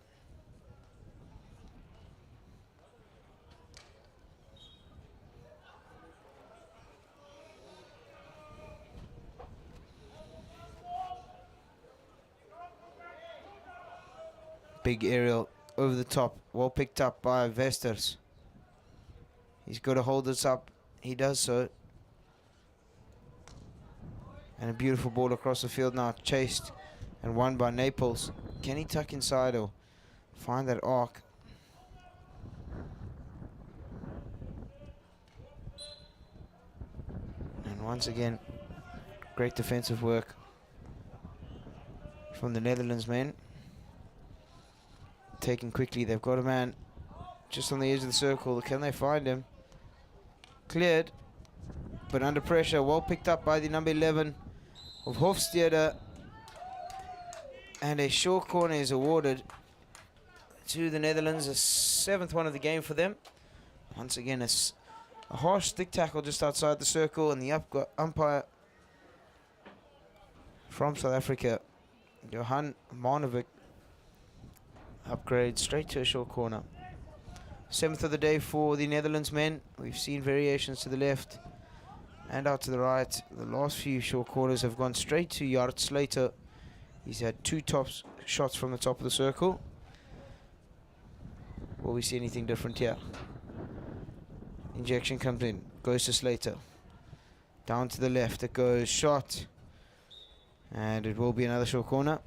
Big aerial over the top, well picked up by Vesters. He's got to hold this up. He does so. And a beautiful ball across the field now, chased and won by Naples. Can he tuck inside or find that arc? And once again, great defensive work from the Netherlands men. Taken quickly, they've got a man just on the edge of the circle. Can they find him? Cleared, but under pressure. Well picked up by the number 11 of Hofstede, and a short corner is awarded to the Netherlands, a 7th one of the game for them. Once again, a harsh stick tackle just outside the circle, and the umpire from South Africa, Johan Marnovic, upgrades straight to a short corner. 7th of the day for the Netherlands men. We've seen variations to the left and out to the right. The last few short corners have gone straight to Jart Slater. He's had 2 top shots from the top of the circle. Will we see anything different here? Injection comes in, goes to Slater. Down to the left it goes, shot. And it will be another short corner.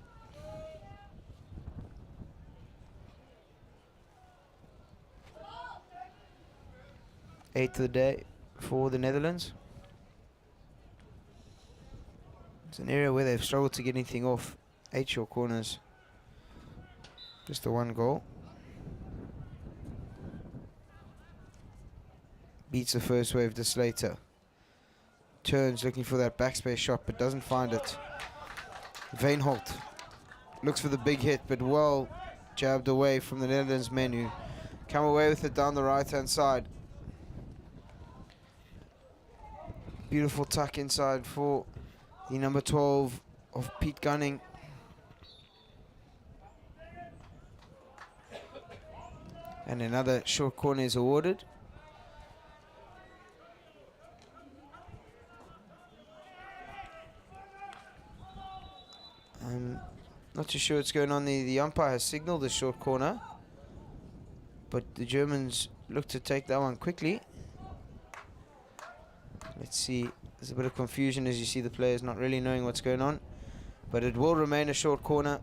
Eighth of the day for the Netherlands. It's an area where they've struggled to get anything off. 8 short corners. Just the 1 goal. Beats the first wave to Slater. Turns looking for that backspace shot but doesn't find it. Veenholt looks for the big hit but well jabbed away from the Netherlands men who come away with it down the right hand side. Beautiful tuck inside for the number 12 of Pete Gunning. And another short corner is awarded. I'm not too sure what's going on there. The umpire has signaled a short corner, but the Germans look to take that one quickly. Let's see. There's a bit of confusion as you see the players not really knowing what's going on, but it will remain a short corner.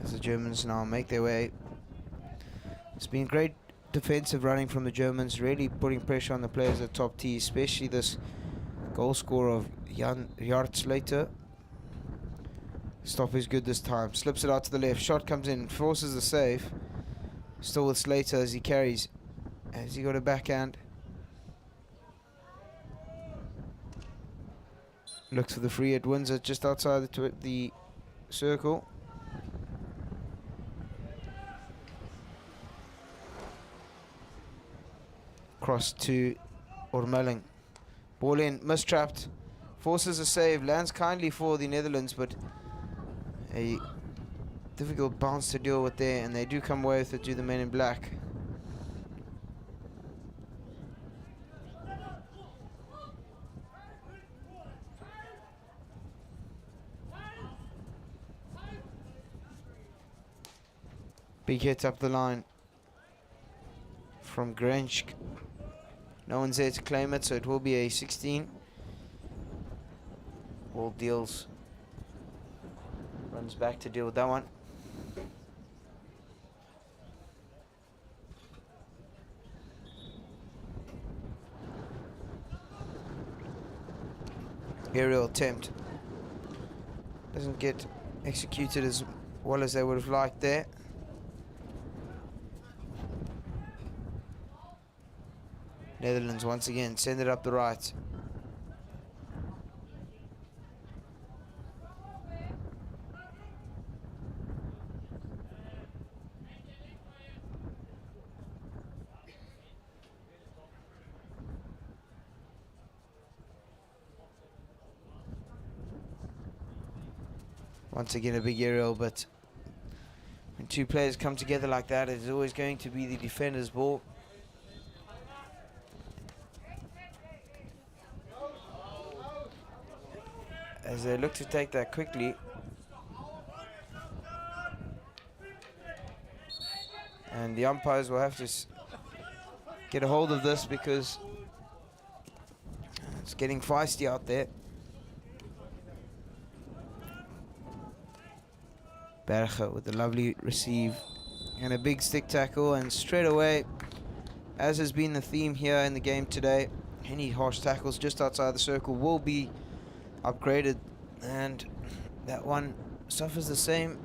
As the Germans now make their way. It's been great defensive running from the Germans, really putting pressure on the players at top tee, especially this goal scorer of Jan Jartslater. Stop is good this time. Slips it out to the left. Shot comes in. Forces the save. Still with Slater as he carries. Has he got a backhand? Looks for the free. It wins it just outside the circle. Cross to Ormeling. Ball in, mistrapped. Forces a save, lands kindly for the Netherlands, but a difficult bounce to deal with there, and they do come away with it to the men in black. Big hit up the line from Grensch. No one's there to claim it, so it will be a 16. Wall deals. Runs back to deal with that one. Aerial attempt. Doesn't get executed as well as they would have liked there. Netherlands once again send it up the right. Once again a big aerial, but when two players come together like that, it's always going to be the defender's ball. As they look to take that quickly. And the umpires will have to get a hold of this because it's getting feisty out there. Berger with a lovely receive and a big stick tackle, and straight away, as has been the theme here in the game today, any harsh tackles just outside the circle will be upgraded, and that one suffers the same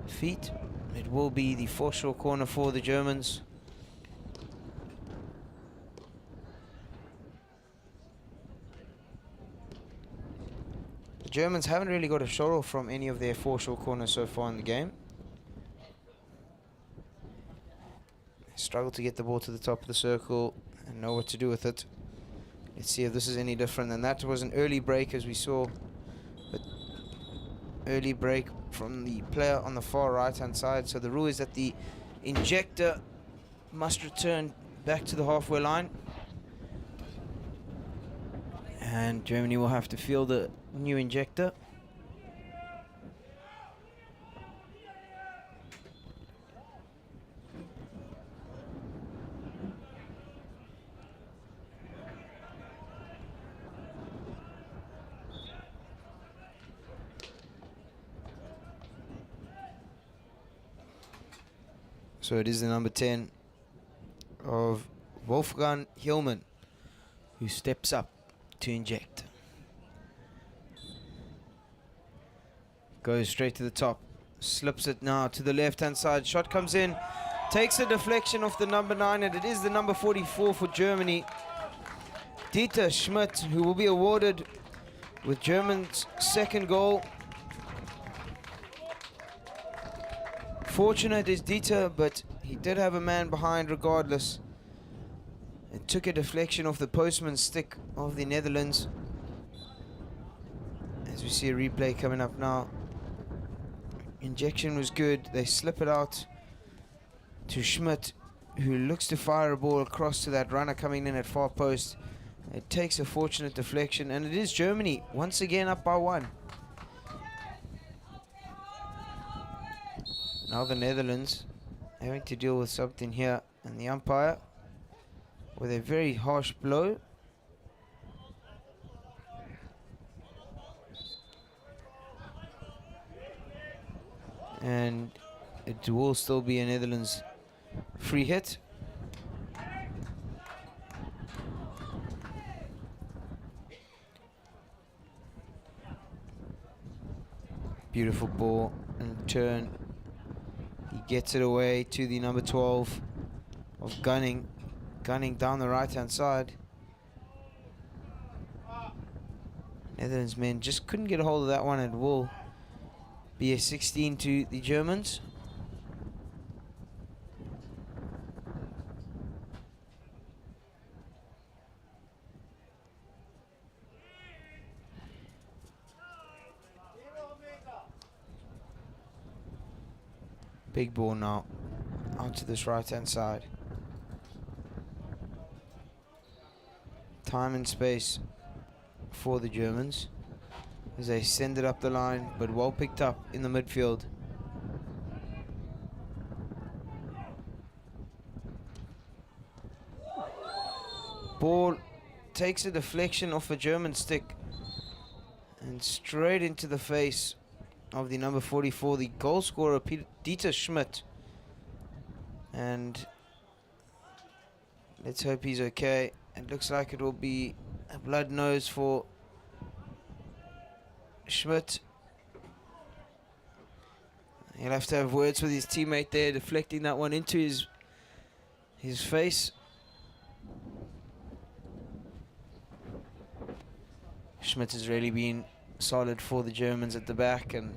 feat. It will be the foreshore corner for the Germans. The Germans haven't really got a shot off from any of their foreshore corners so far in the game. They struggle to get the ball to the top of the circle and know what to do with it. Let's see if this is any different. And that was an early break, as we saw. But early break from the player on the far right hand side. So the rule is that the injector must return back to the halfway line. And Germany will have to field the new injector. So it is the number 10 of Wolfgang Hillman who steps up to inject. Goes straight to the top. Slips it now to the left-hand side. Shot comes in. Takes a deflection off the number 9, and it is the number 44 for Germany. Dieter Schmidt, who will be awarded with Germany's second goal Fortunate is Dieter, but he did have a man behind regardless. It took a deflection off the postman's stick of the Netherlands. As we see a replay coming up now. Injection was good. They slip it out to Schmidt, who looks to fire a ball across to that runner coming in at far post. It takes a fortunate deflection, and it is Germany once again up by 1. Now the Netherlands having to deal with something here, and the umpire with a very harsh blow. And it will still be a Netherlands free hit. Beautiful ball and turn. He gets it away to the number 12 of Gunning. Gunning down the right hand side. Netherlands men just couldn't get a hold of that one. It will be a 16 to the Germans. Big ball now onto this right hand side. Time and space for the Germans as they send it up the line, but well picked up in the midfield. Ball takes a deflection off a German stick and straight into the face of the number 44, the goal scorer Dieter Schmidt. And let's hope he's okay. It looks like it will be a blood nose for Schmidt. He'll have to have words with his teammate there, deflecting that one into his face. Schmidt has really been solid for the Germans at the back, and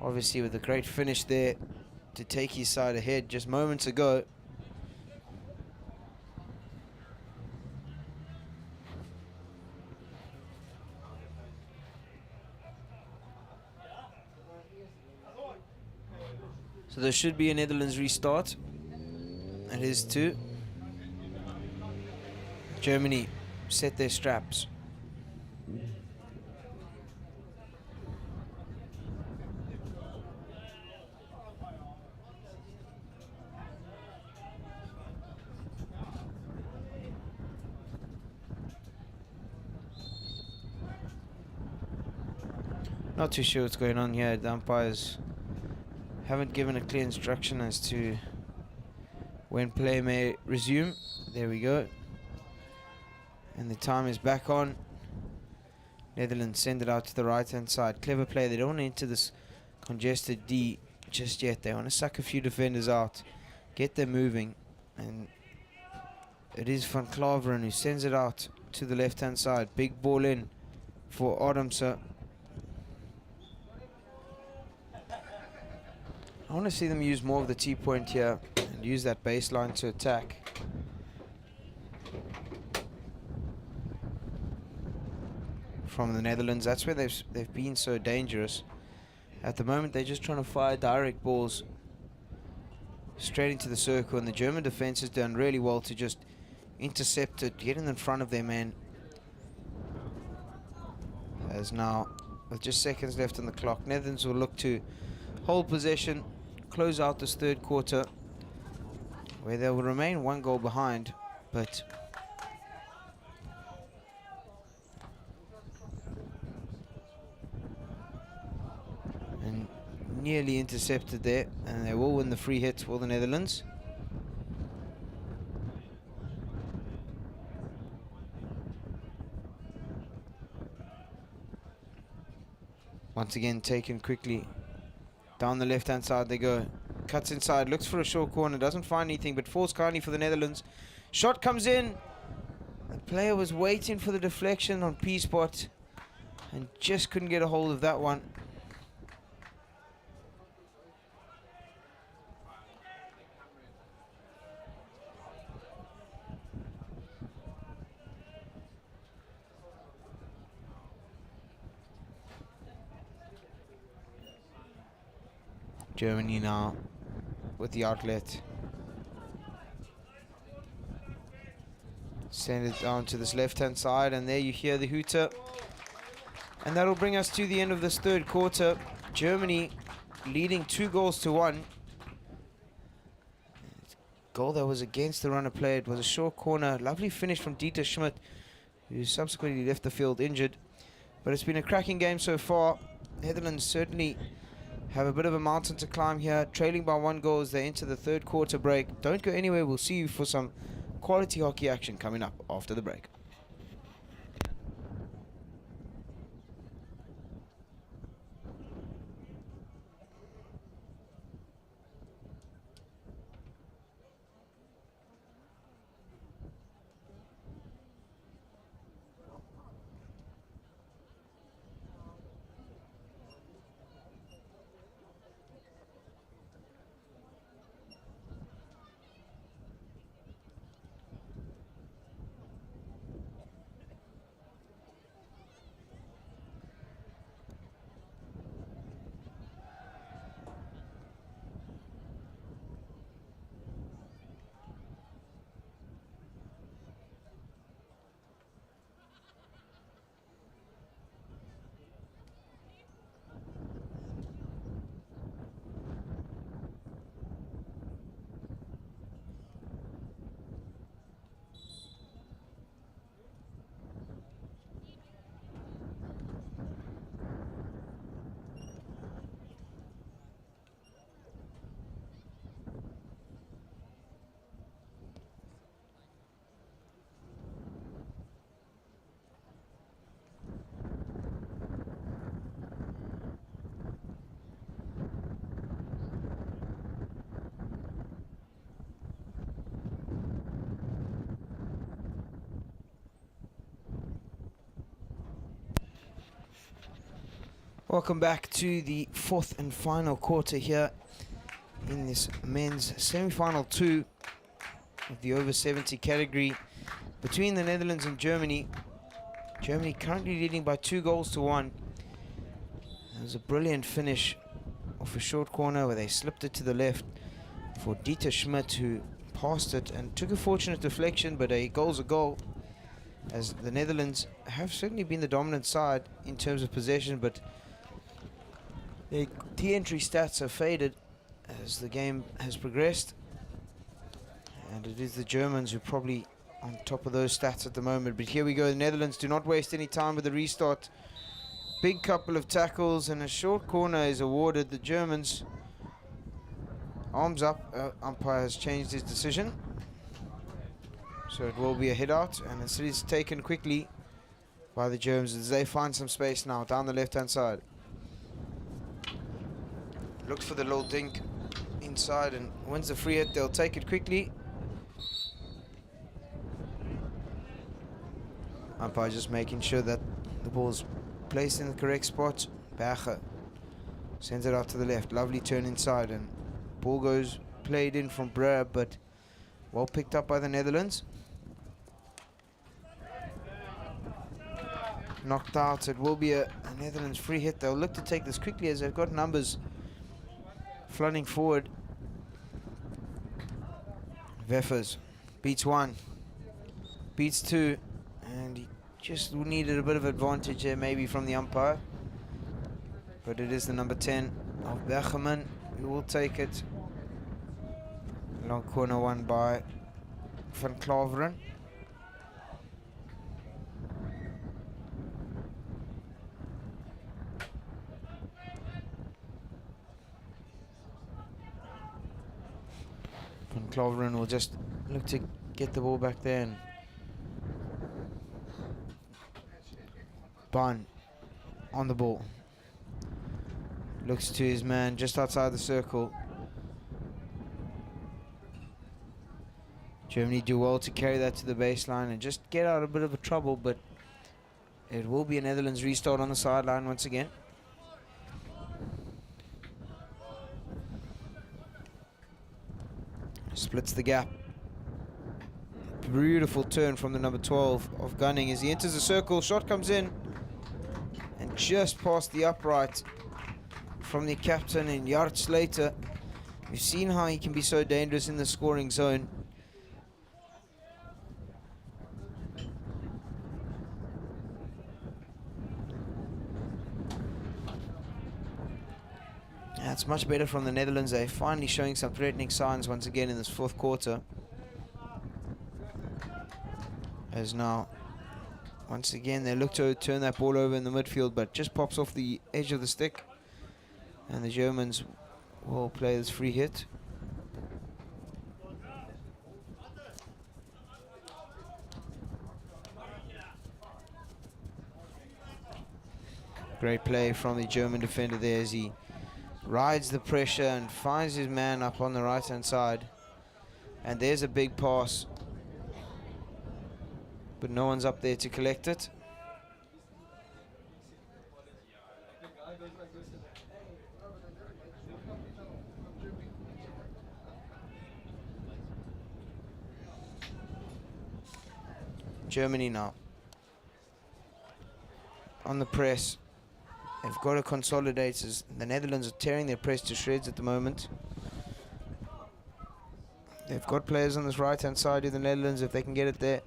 obviously with a great finish there to take his side ahead just moments ago. So there should be a Netherlands restart. It is 2. Germany set their straps. Not too sure what's going on here. The umpires haven't given a clear instruction as to when play may resume. There we go. And the time is back on. Netherlands send it out to the right hand side. Clever play. They don't want to enter this congested D just yet. They want to suck a few defenders out, get them moving. And it is Van Klaveren who sends it out to the left hand side. Big ball in for Adamse. I want to see them use more of the T-point here and use that baseline to attack. From the Netherlands, that's where they've been so dangerous. At the moment, they're just trying to fire direct balls straight into the circle, and the German defense has done really well to just intercept it, get in front of their man. As now, with just seconds left on the clock, Netherlands will look to hold possession, close out this third quarter, where they will remain 1 goal behind, but and nearly intercepted there, and they will win the free hit for the Netherlands. Once again taken quickly. Down the left-hand side they go. Cuts inside, looks for a short corner, doesn't find anything, but falls kindly for the Netherlands. Shot comes in. The player was waiting for the deflection on P-spot and just couldn't get a hold of that one. Germany now with the outlet. Send it down to this left-hand side, and there you hear the hooter. And that'll bring us to the end of this third quarter. Germany leading 2-1. Goal that was against the runner play. It was a short corner. Lovely finish from Dieter Schmidt, who subsequently left the field injured. But it's been a cracking game so far. Netherlands certainly have a bit of a mountain to climb here, trailing by 1 goal as they enter the third quarter break. Don't go anywhere. We'll see you for some quality hockey action coming up after the break. Welcome back to the fourth and final quarter here in this men's semi-final 2 of the over 70 category between the Netherlands and Germany. Germany currently leading by 2-1. It was a brilliant finish off a short corner where they slipped it to the left for Dieter Schmidt, who passed it and took a fortunate deflection, but a goal's a goal, as the Netherlands have certainly been the dominant side in terms of possession, but their de-entry stats have faded as the game has progressed, and it is the Germans who are probably on top of those stats at the moment. But here we go, the Netherlands do not waste any time with the restart. Big couple of tackles and a short corner is awarded. The Germans, arms up, umpire has changed his decision, so it will be a hit out, and it is taken quickly by the Germans as they find some space now down the left hand side. Looks for the little dink inside and wins the free hit. They'll take it quickly. Umpire just making sure that the ball's placed in the correct spot. Berger sends it out to the left. Lovely turn inside, and ball goes played in from Brer, but well picked up by the Netherlands. Knocked out. It will be a Netherlands free hit. They'll look to take this quickly as they've got numbers flooding forward. Veffers beats 1, beats 2, and he just needed a bit of advantage there maybe from the umpire. But it is the number 10 of Bergerman who will take it. Long corner won by Van Klaveren. Van Klaveren will just look to get the ball back there, and Bun on the ball. Looks to his man just outside the circle. Germany do well to carry that to the baseline and just get out a bit of a trouble, but it will be a Netherlands restart on the sideline once again. Splits the gap. Beautiful turn from the number 12 of Gunning as he enters the circle. Shot comes in and just past the upright from the captain in Jart Slater. We've seen how he can be so dangerous in the scoring zone. That's much better from the Netherlands. They're finally showing some threatening signs once again in this fourth quarter. As now, once again, they look to turn that ball over in the midfield, but just pops off the edge of the stick. And the Germans will play this free hit. Great play from the German defender there as he rides the pressure and finds his man up on the right hand side. And there's a big pass, but no one's up there to collect it. Germany now on the press. They've got to consolidate as the Netherlands are tearing their press to shreds at the moment. They've got players on this right hand side of the Netherlands if they can get it there.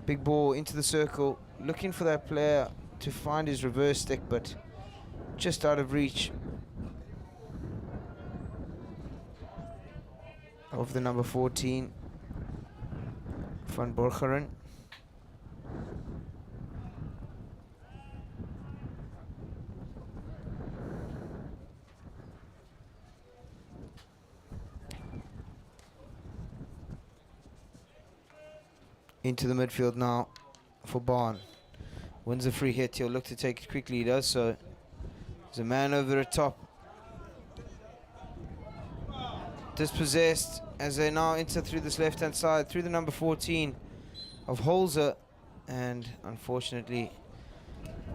Big ball into the circle, looking for that player to find his reverse stick, but just out of reach of the number 14, Van Borgeren. Into the midfield now for Barn. Wins a free hit. He'll look to take it quickly. He does so. There's a man over the top. Dispossessed as they now enter through this left-hand side, through the number 14 of Holzer. And unfortunately,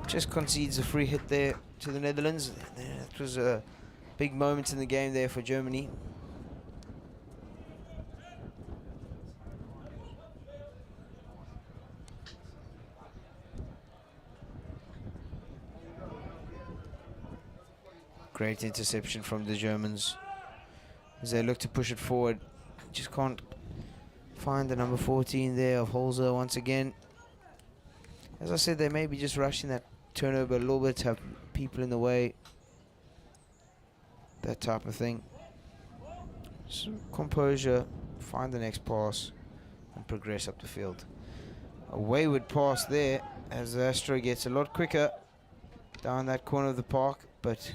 just concedes a free hit there to the Netherlands. That was a big moment in the game there for Germany. Great interception from the Germans as they look to push it forward. Just can't find the number 14 there of Holzer once again. As I said, they may be just rushing that turnover a little bit to have people in the way. That type of thing. So composure, find the next pass and progress up the field. A wayward pass there as Astra gets a lot quicker down that corner of the park, but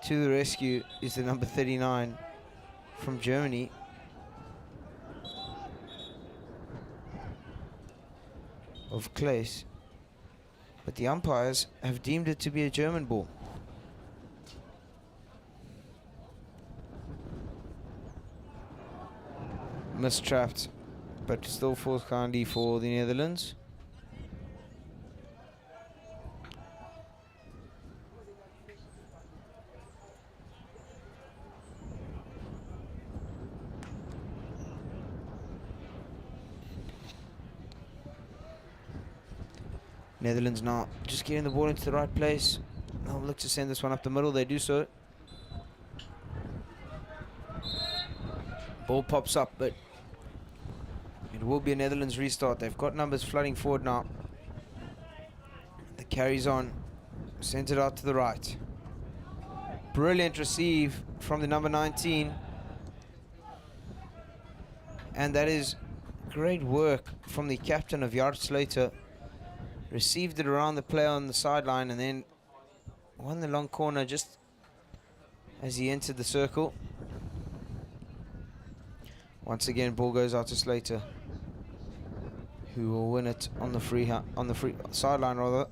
to the rescue is the number 39 from Germany. Of Claes. But the umpires have deemed it to be a German ball. Mistrapped, but still falls kindly for the Netherlands. Netherlands now just getting the ball into the right place. They'll look to send this one up the middle. They do so. Ball pops up, but it will be a Netherlands restart. They've got numbers flooding forward now. The carries on. Sent it out to the right. Brilliant receive from the number 19. And that is great work from the captain of Jart Slater. Received it around the player on the sideline and then won the long corner just as he entered the circle. Once again, ball goes out to Slater, who will win it on the free sideline rather.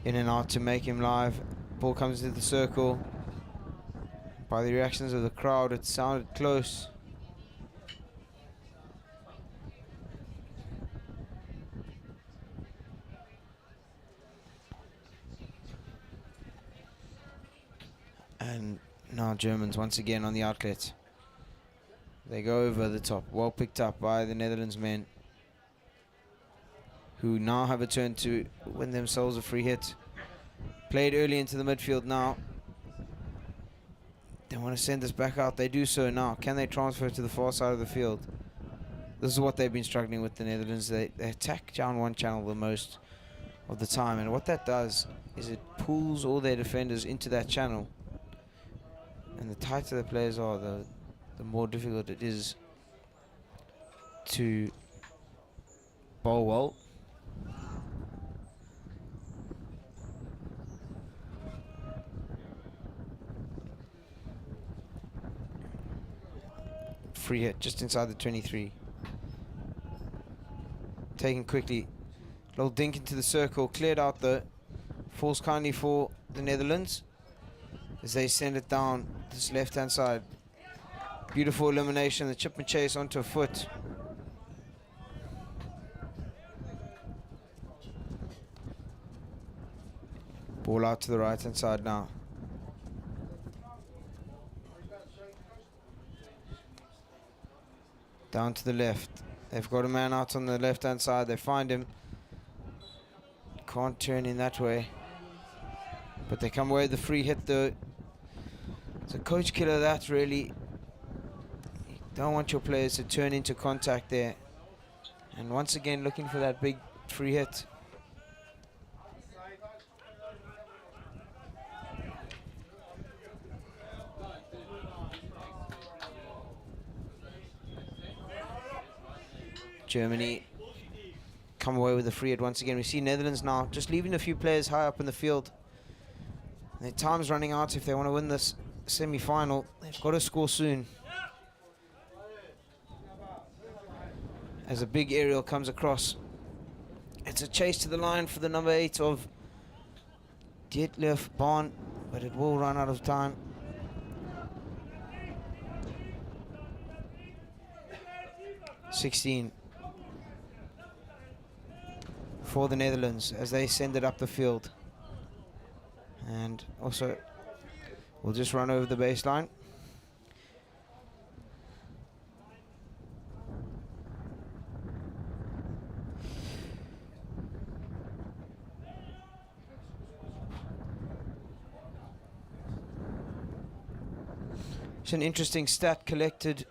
In and out to make him live. Ball comes into the circle. By the reactions of the crowd, it sounded close. And now Germans once again on the outlet. They go over the top. Well picked up by the Netherlands men. who now have a turn to win themselves a free hit. Played early into the midfield now. They want to send this back out. They do so now. Can they transfer to the far side of the field? This is what they've been struggling with, the Netherlands. They attack down one channel the most of the time, and what that does is it pulls all their defenders into that channel. And the tighter the players are, the more difficult it is to bowl well. Free hit just inside the 23. Taken quickly. Little dink into the circle. Cleared out though. Falls kindly for the Netherlands as they send it down this left hand side. Beautiful elimination. The chip and chase onto a foot. Ball out to the right hand side now. Down to the left. They've got a man out on the left hand side. They find him. Can't turn in that way. But they come away with the free hit though. It's a coach killer, that really. You don't want your players to turn into contact there. And once again looking for that big free hit. Germany come away with a free hit once again. We see Netherlands now just leaving a few players high up in the field. Their time's running out if they want to win this semi-final. They've got to score soon. As a big aerial comes across. It's a chase to the line for the number 8 of Detlef Bahn, but it will run out of time. (16) for the Netherlands as they send it up the field. And also, we'll just run over the baseline. It's an interesting stat collected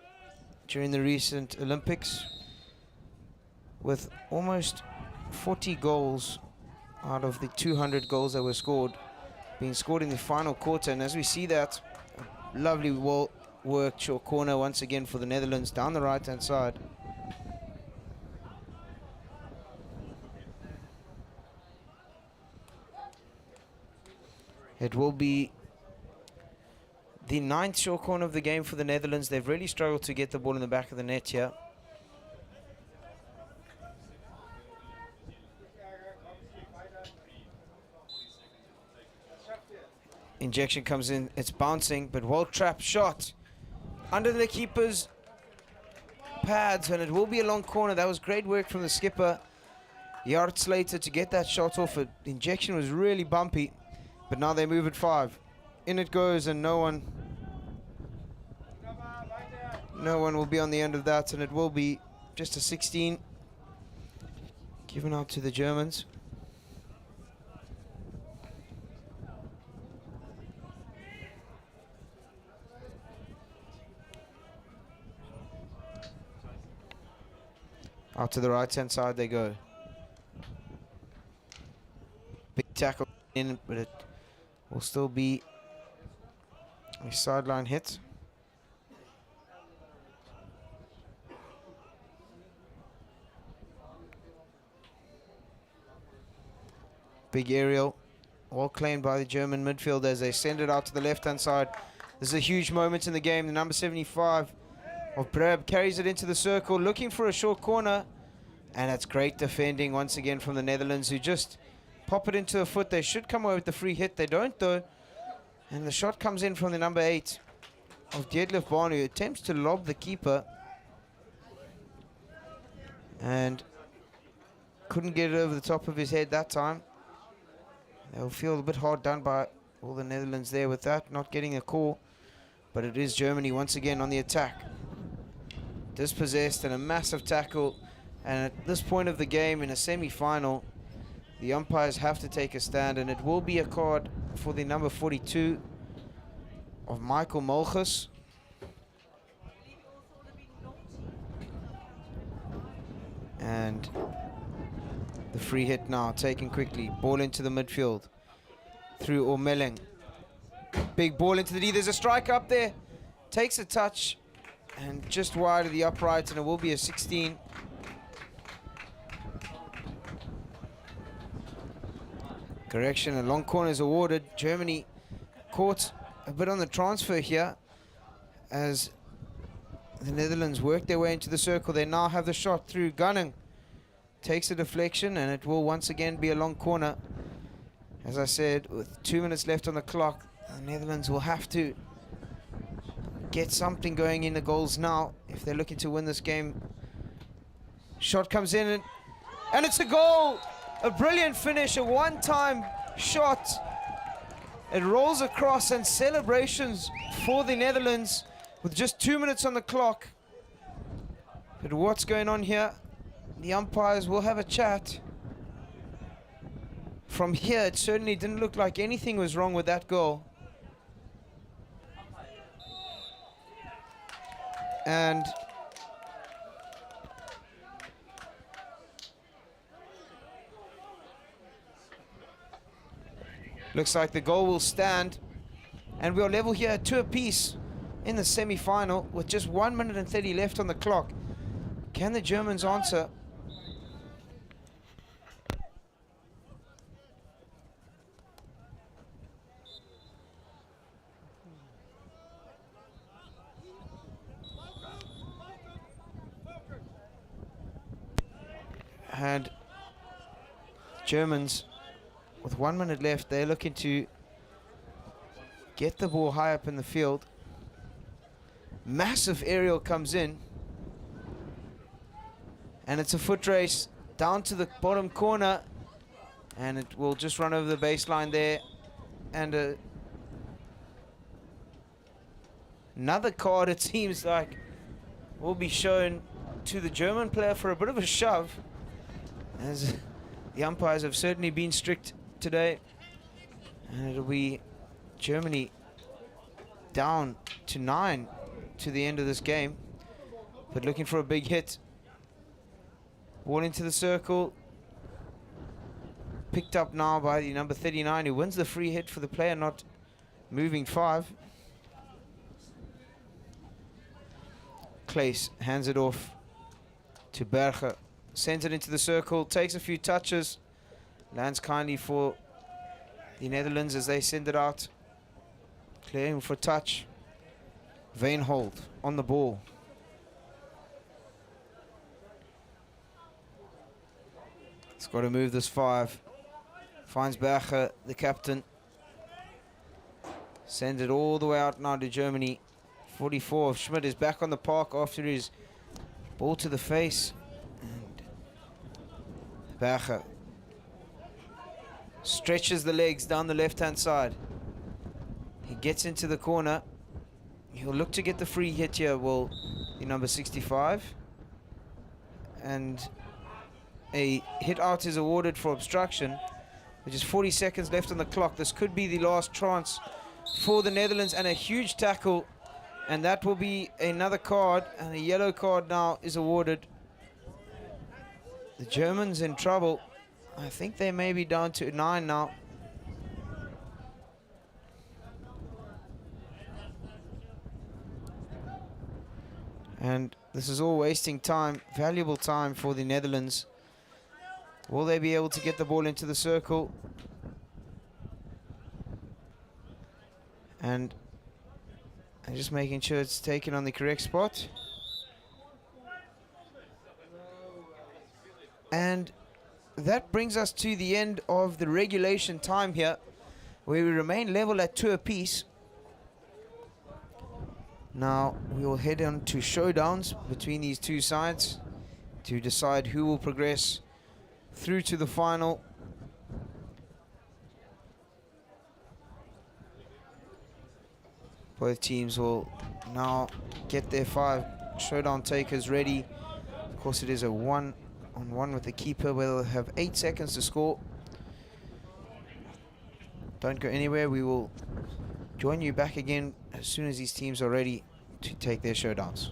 during the recent Olympics, with almost 40 goals out of the 200 goals that were scored being scored in the final quarter. And as we see that, lovely well worked short corner once again for the Netherlands down the right hand side. It will be the 9th short corner of the game for the Netherlands. They've really struggled to get the ball in the back of the net here. Injection comes in, it's bouncing, but well trapped shot under the keeper's pads, and it will be a long corner. That was great work from the skipper Jart Slater to get that shot off. The injection was really bumpy, but now they move at 5. In it goes, and no one will be on the end of that, and it will be just a 16 given out to the Germans. Out to the right hand side they go. Big tackle in, but it will still be a sideline hit. Big aerial, well claimed by the German midfield as they send it out to the left hand side. This is a huge moment in the game. The number 75 of Breb carries it into the circle, looking for a short corner, and that's great defending once again from the Netherlands, who just pop it into the foot. They should come away with the free hit. They don't though, and the shot comes in from the number 8 of Detlef Bahn, who attempts to lob the keeper and couldn't get it over the top of his head that time. They'll feel a bit hard done by all the Netherlands there with that, not getting a call, but it is Germany once again on the attack. Dispossessed, and a massive tackle And at this point of the game, in a semi-final, the umpires have to take a stand, and it will be a card for the number 42 of Michael Molges. And the free hit now taken quickly. Ball into the midfield through Ormeling. Big ball into the D. There's a strike up there. Takes a touch and just wide of the upright, and it will be a 16. Correction, a long corner is awarded. Germany caught a bit on the transfer here as the Netherlands work their way into the circle. They now have the shot through Gunning. Takes a deflection, and it will once again be a long corner. As I said, with 2 minutes left on the clock, the Netherlands will have to get something going in the goals now if they're looking to win this game. Shot comes in, and it's a goal! A brilliant finish, a one-time shot. It rolls across, and celebrations for the Netherlands with just 2 minutes on the clock. But what's going on here? The umpires will have a chat. From here, it certainly didn't look like anything was wrong with that goal. And looks like the goal will stand. And we're level here at 2 apiece in the semi-final with just 1 minute and 30 left on the clock. Can the Germans answer? And Germans, with 1 minute left, they're looking to get the ball high up in the field. Massive aerial comes in, and it's a foot race down to the bottom corner, and it will just run over the baseline there. And another card, it seems like, will be shown to the German player for a bit of a shove, as the umpires have certainly been strict today. And it'll be Germany down to 9 to the end of this game, but looking for a big hit. Ball into the circle, picked up now by the number 39, who wins the free hit for the player not moving 5. Claes hands it off to Berger, sends it into the circle, takes a few touches, lands kindly for the Netherlands as they send it out, clearing for touch. Veenhold on the ball. It's got to move this 5. Finds Berger, the captain. Sends it all the way out now to Germany. 44 of Schmidt is back on the park after his ball to the face. And Berger stretches the legs down the left-hand side. He gets into the corner. He'll look to get the free hit here, will the number 65. And a hit out is awarded for obstruction, which is 40 seconds left on the clock. This could be the last chance for the Netherlands, and a huge tackle. And that will be another card, and a yellow card now is awarded. The Germans in trouble. I think they may be down to 9 now. And this is all wasting time, valuable time for the Netherlands. Will they be able to get the ball into the circle? And just making sure it's taken on the correct spot. And that brings us to the end of the regulation time here, where we remain level at 2 apiece. Now we will head on to showdowns between these two sides to decide who will progress through to the final. Both teams will now get their 5 showdown takers ready. Of course, it is a 1 on one with the keeper. We'll have 8 seconds to score. Don't go anywhere. We will join you back again as soon as these teams are ready to take their showdowns.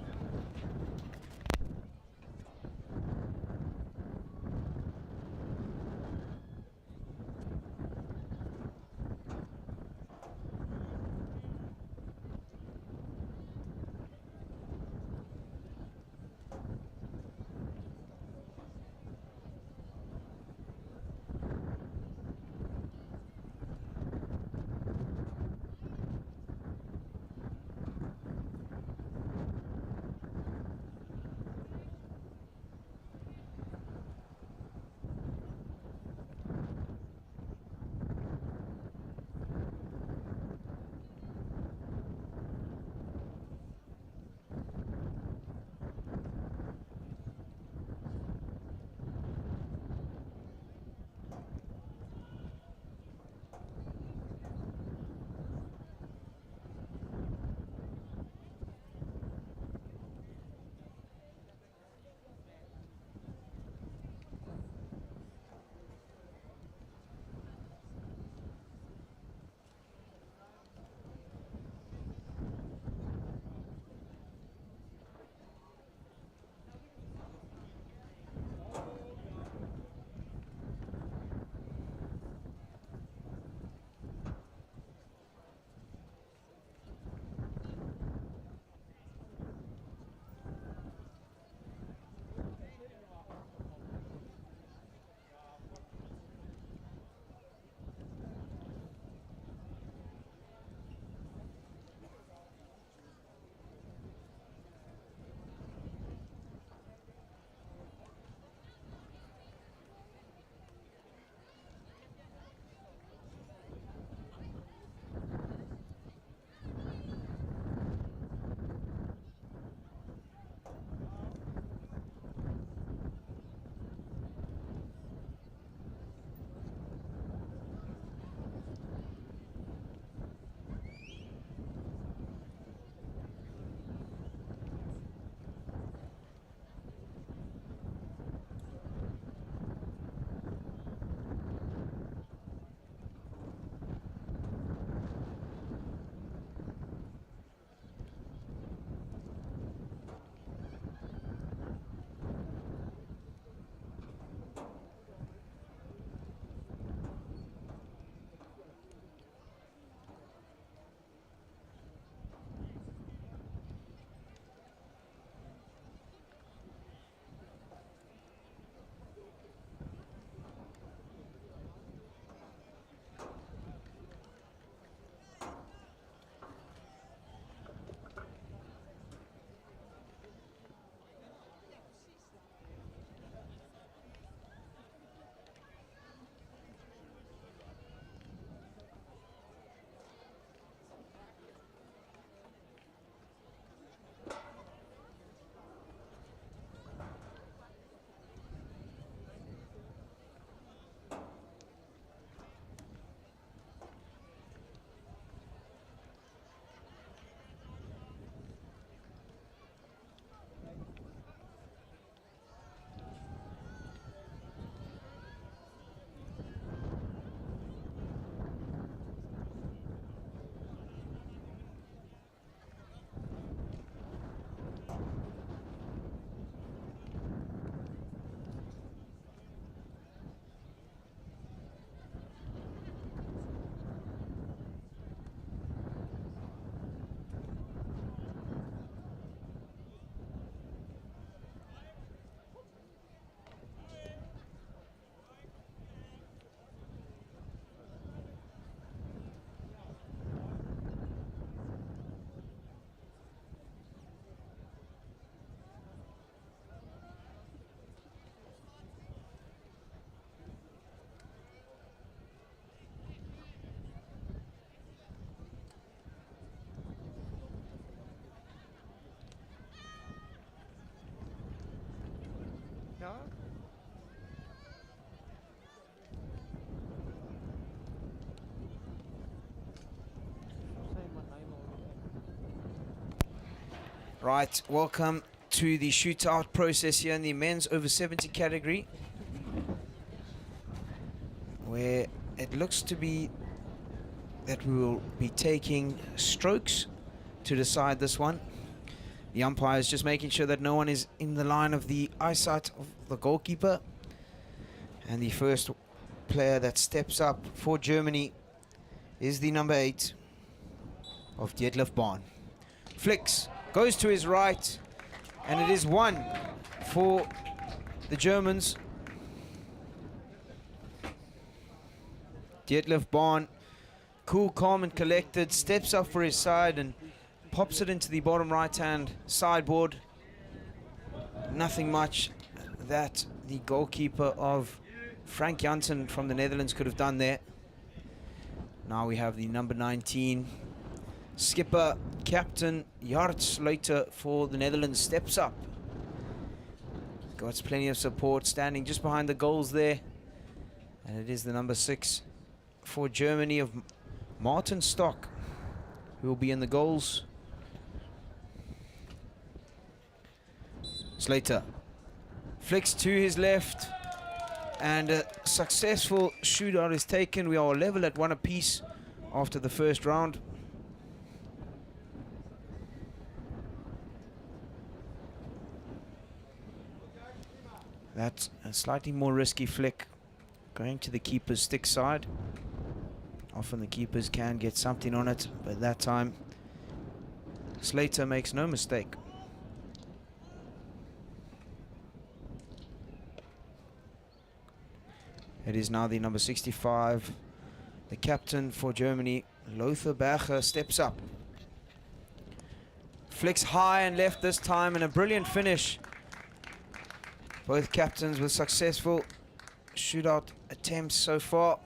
Right, welcome to the shootout process here in the men's over 70 category, where it looks to be that we will be taking strokes to decide this one. The umpire is just making sure that no one is in the line of the eyesight of the goalkeeper. And the first player that steps up for Germany is the number 8 of Detlef Bahn. Flicks, goes to his right, and it is 1 for the Germans. Detlef Bahn, cool, calm and collected, steps up for his side and pops it into the bottom right-hand sideboard. Nothing much that the goalkeeper of Frank Janssen from the Netherlands could have done there. Now we have the number 19, skipper, captain Jart Sluiter for the Netherlands steps up. Got plenty of support, standing just behind the goals there. And it is the number 6 for Germany of Martin Stock, who will be in the goals. Slater flicks to his left, and a successful shootout is taken. We are level at 1 apiece after the first round. That's a slightly more risky flick, going to the keeper's stick side. Often the keepers can get something on it, but that time Slater makes no mistake. It is now the number 65, the captain for Germany, Lothar Berger, steps up. Flicks high and left this time, and a brilliant finish. Both captains with successful shootout attempts so far.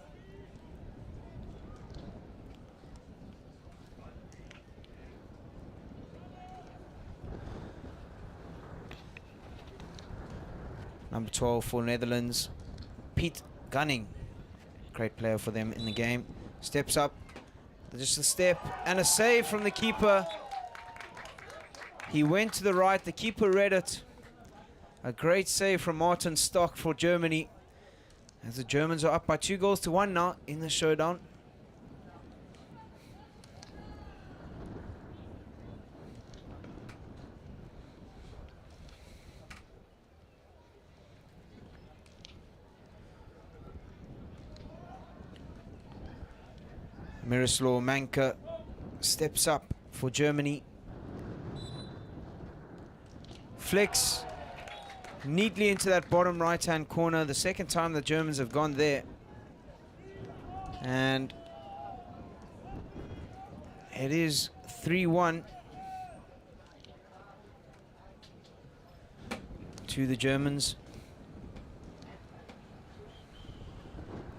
Number 12 for Netherlands, Piet Gunning, great player for them in the game, steps up, just a step and a save from the keeper. He went to the right, the keeper read it. A great save from Martin Stock for Germany, as the Germans are up by 2-1 now in the showdown. Miroslav Manka steps up for Germany. Flicks neatly into that bottom right-hand corner. The second time the Germans have gone there. And it is 3-1 to the Germans.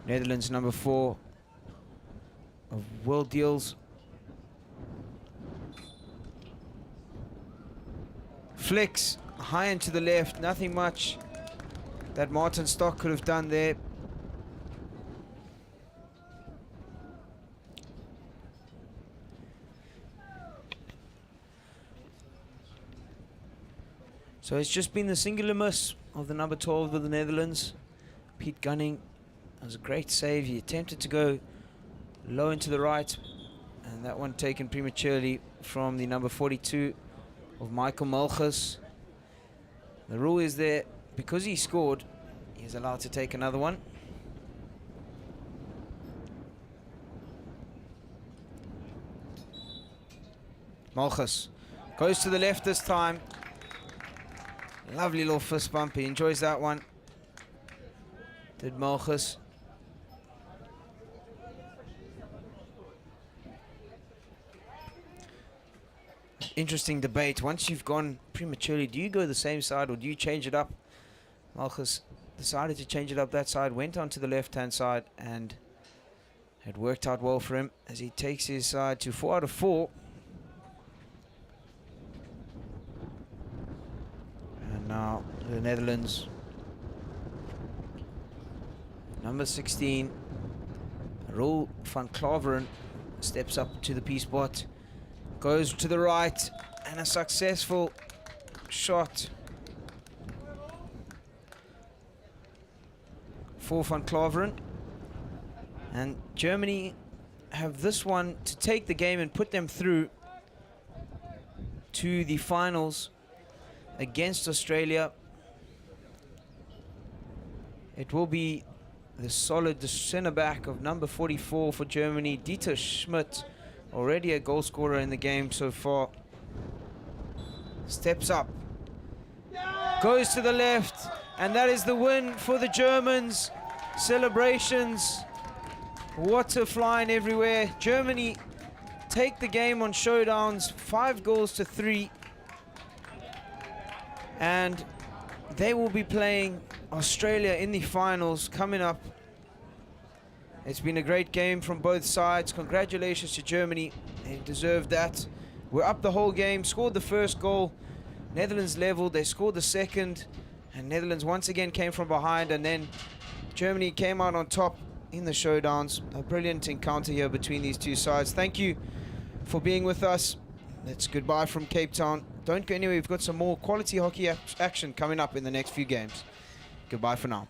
Netherlands number 4 of World Deals. Flicks high and to the left, nothing much that Martin Stock could have done there. So it's just been the singular miss of the number 12 of the Netherlands, Piet Gunning. That was a great save. He attempted to go low into the right, and that one taken prematurely from the number 42 of Michael Mulchus. The rule is there, because he scored, he's allowed to take another one. Mulchus goes to the left this time. Lovely little fist bump, he enjoys that one. Did Mulchus. Interesting debate. Once you've gone prematurely, do you go the same side or do you change it up? Malchus decided to change it up that side, went onto the left-hand side, and it worked out well for him as he takes his side to 4 out of 4. And now the Netherlands, number 16, Roel van Klaveren, steps up to the P spot. Goes to the right, and a successful shot for Van Klaveren. And Germany have this one to take the game and put them through to the finals against Australia. It will be the solid centre back of number 44 for Germany, Dieter Schmidt, already a goal scorer in the game so far. Steps up, goes to the left, and that is the win for the Germans. Celebrations, water flying everywhere. Germany take the game on showdowns, 5-3, and they will be playing Australia in the finals coming up. It's been a great game from both sides. Congratulations to Germany, they deserved that. We're up the whole game, scored the first goal, Netherlands leveled, they scored the second, and Netherlands once again came from behind, and then Germany came out on top in the showdowns. A brilliant encounter here between these two sides. Thank you for being with us. That's goodbye from Cape Town. Don't go anywhere, we've got some more quality hockey action coming up in the next few games. Goodbye for now.